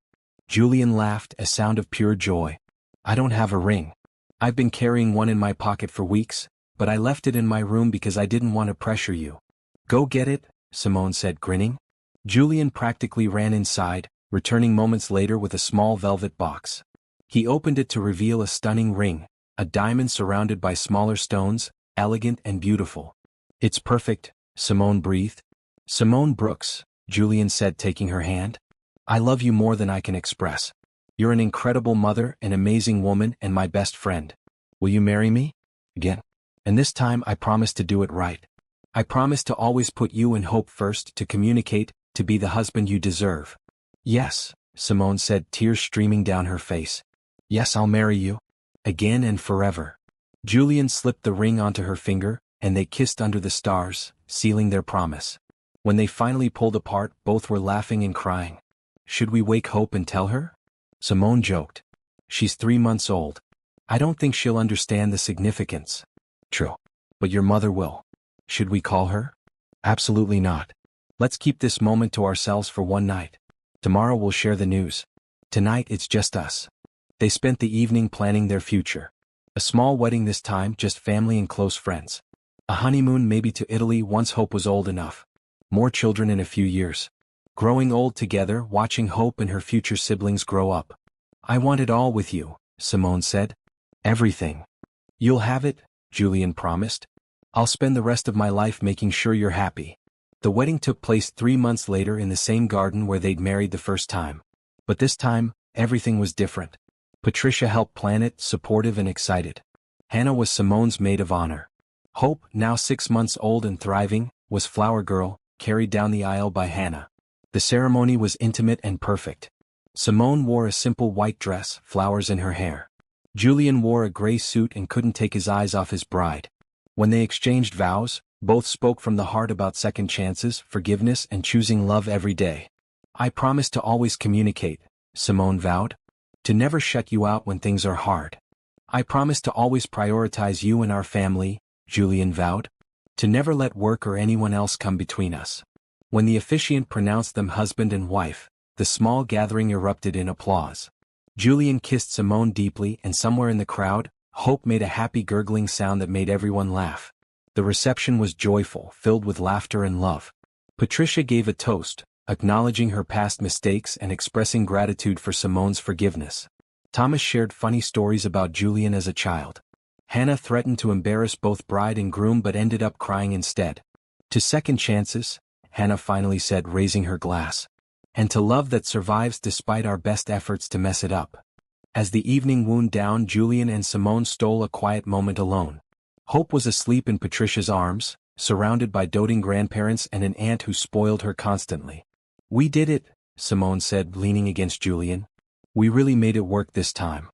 Julian laughed, a sound of pure joy. I don't have a ring. I've been carrying one in my pocket for weeks, but I left it in my room because I didn't want to pressure you. Go get it, Simone said, grinning. Julian practically ran inside, returning moments later with a small velvet box. He opened it to reveal a stunning ring, a diamond surrounded by smaller stones, elegant and beautiful. It's perfect, Simone breathed. Simone Brooks, Julian said, taking her hand. I love you more than I can express. You're an incredible mother, an amazing woman, and my best friend. Will you marry me? Again. And this time I promise to do it right. I promise to always put you and Hope first, to communicate, to be the husband you deserve. Yes, Simone said, tears streaming down her face. Yes, I'll marry you. Again and forever. Julian slipped the ring onto her finger, and they kissed under the stars, sealing their promise. When they finally pulled apart, both were laughing and crying. Should we wake Hope and tell her? Simone joked. She's 3 months old. I don't think she'll understand the significance. True. But your mother will. Should we call her? Absolutely not. Let's keep this moment to ourselves for one night. Tomorrow we'll share the news. Tonight it's just us. They spent the evening planning their future. A small wedding this time, just family and close friends. A honeymoon maybe to Italy once Hope was old enough. More children in a few years. Growing old together, watching Hope and her future siblings grow up. I want it all with you, Simone said. Everything. You'll have it, Julian promised. I'll spend the rest of my life making sure you're happy. The wedding took place 3 months later in the same garden where they'd married the first time. But this time, everything was different. Patricia helped plan it, supportive and excited. Hannah was Simone's maid of honor. Hope, now 6 months old and thriving, was flower girl, carried down the aisle by Hannah. The ceremony was intimate and perfect. Simone wore a simple white dress, flowers in her hair. Julian wore a gray suit and couldn't take his eyes off his bride. When they exchanged vows, both spoke from the heart about second chances, forgiveness and choosing love every day. I promise to always communicate, Simone vowed. To never shut you out when things are hard. I promise to always prioritize you and our family, Julian vowed. To never let work or anyone else come between us. When the officiant pronounced them husband and wife, the small gathering erupted in applause. Julian kissed Simone deeply, and somewhere in the crowd, Hope made a happy gurgling sound that made everyone laugh. The reception was joyful, filled with laughter and love. Patricia gave a toast, acknowledging her past mistakes and expressing gratitude for Simone's forgiveness. Thomas shared funny stories about Julian as a child. Hannah threatened to embarrass both bride and groom but ended up crying instead. To second chances, Hannah finally said, raising her glass. And to love that survives despite our best efforts to mess it up. As the evening wound down, Julian and Simone stole a quiet moment alone. Hope was asleep in Patricia's arms, surrounded by doting grandparents and an aunt who spoiled her constantly. We did it, Simone said, leaning against Julian. We really made it work this time.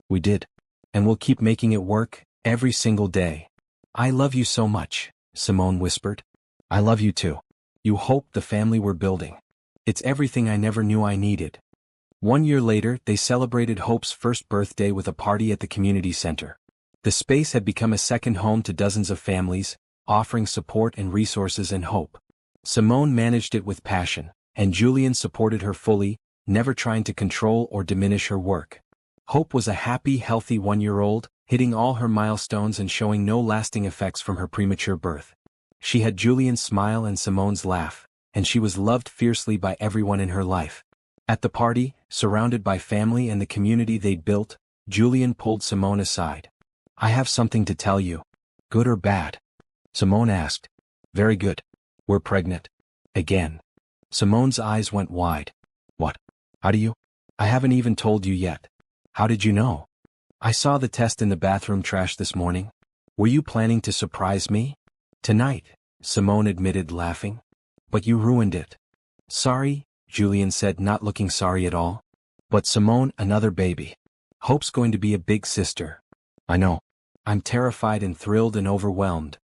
We did. And we'll keep making it work, every single day. I love you so much, Simone whispered. I love you too. You Hope, the family we're building. It's everything I never knew I needed. 1 year later, they celebrated Hope's first birthday with a party at the community center. The space had become a second home to dozens of families, offering support and resources and hope. Simone managed it with passion, and Julian supported her fully, never trying to control or diminish her work. Hope was a happy, healthy 1-year-old, hitting all her milestones and showing no lasting effects from her premature birth. She had Julian's smile and Simone's laugh, and she was loved fiercely by everyone in her life. At the party, surrounded by family and the community they'd built, Julian pulled Simone aside. I have something to tell you. Good or bad? Simone asked. Very good. We're pregnant. Again. Simone's eyes went wide. What? How do you? I haven't even told you yet. How did you know? I saw the test in the bathroom trash this morning. Were you planning to surprise me? Tonight, Simone admitted, laughing. But you ruined it. Sorry, Julian said, not looking sorry at all. But Simone, another baby. Hope's going to be a big sister. I know. I'm terrified and thrilled and overwhelmed.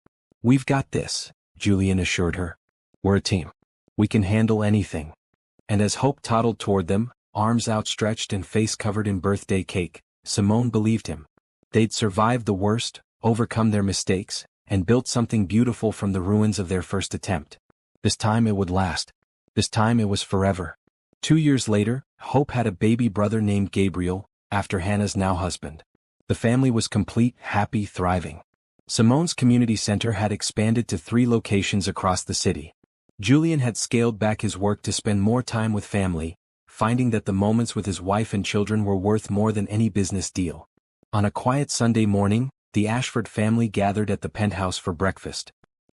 We've got this, Julian assured her. We're a team. We can handle anything. And as Hope toddled toward them, arms outstretched and face covered in birthday cake, Simone believed him. They'd survived the worst, overcome their mistakes, and built something beautiful from the ruins of their first attempt. This time it would last. This time it was forever. 2 years later, Hope had a baby brother named Gabriel, after Hannah's now husband. The family was complete, happy, thriving. Simone's community center had expanded to 3 locations across the city. Julian had scaled back his work to spend more time with family, finding that the moments with his wife and children were worth more than any business deal. On a quiet Sunday morning, the Ashford family gathered at the penthouse for breakfast.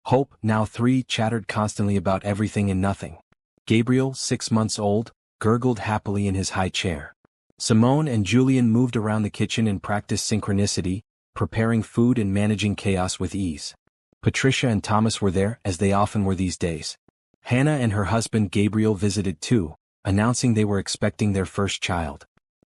Hope, now 3, chattered constantly about everything and nothing. Gabriel, 6 months old, gurgled happily in his high chair. Simone and Julian moved around the kitchen and practiced synchronicity, preparing food and managing chaos with ease. Patricia and Thomas were there, as they often were these days. Hannah and her husband Gabriel visited too, announcing they were expecting their first child.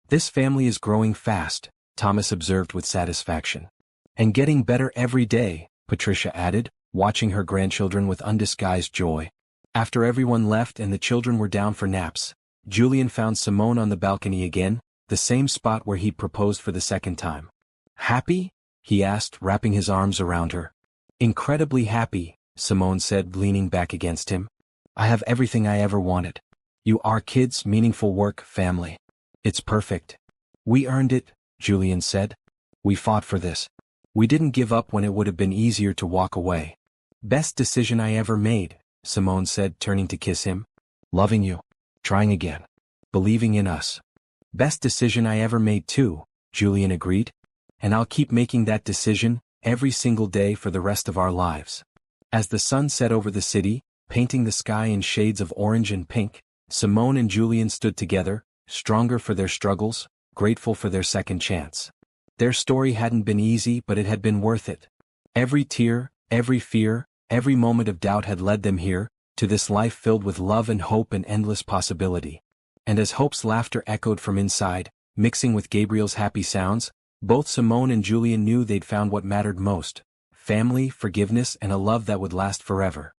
"This family is growing fast," Thomas observed with satisfaction. "And getting better every day," Patricia added, watching her grandchildren with undisguised joy. After everyone left and the children were down for naps, Julian found Simone on the balcony again, the same spot where he'd proposed for the second time. "Happy?" he asked, wrapping his arms around her. "Incredibly happy," Simone said, leaning back against him. "I have everything I ever wanted. You are kids, meaningful work, family. It's perfect." "We earned it," Julian said. "We fought for this. We didn't give up when it would have been easier to walk away." "Best decision I ever made," Simone said, turning to kiss him. "Loving you. Trying again. Believing in us." "Best decision I ever made too," Julian agreed. "And I'll keep making that decision, every single day for the rest of our lives." As the sun set over the city, painting the sky in shades of orange and pink, Simone and Julian stood together, stronger for their struggles, grateful for their second chance. Their story hadn't been easy, but it had been worth it. Every tear, every fear, every moment of doubt had led them here, to this life filled with love and hope and endless possibility. And as Hope's laughter echoed from inside, mixing with Gabriel's happy sounds, both Simone and Julian knew they'd found what mattered most: family, forgiveness, and a love that would last forever.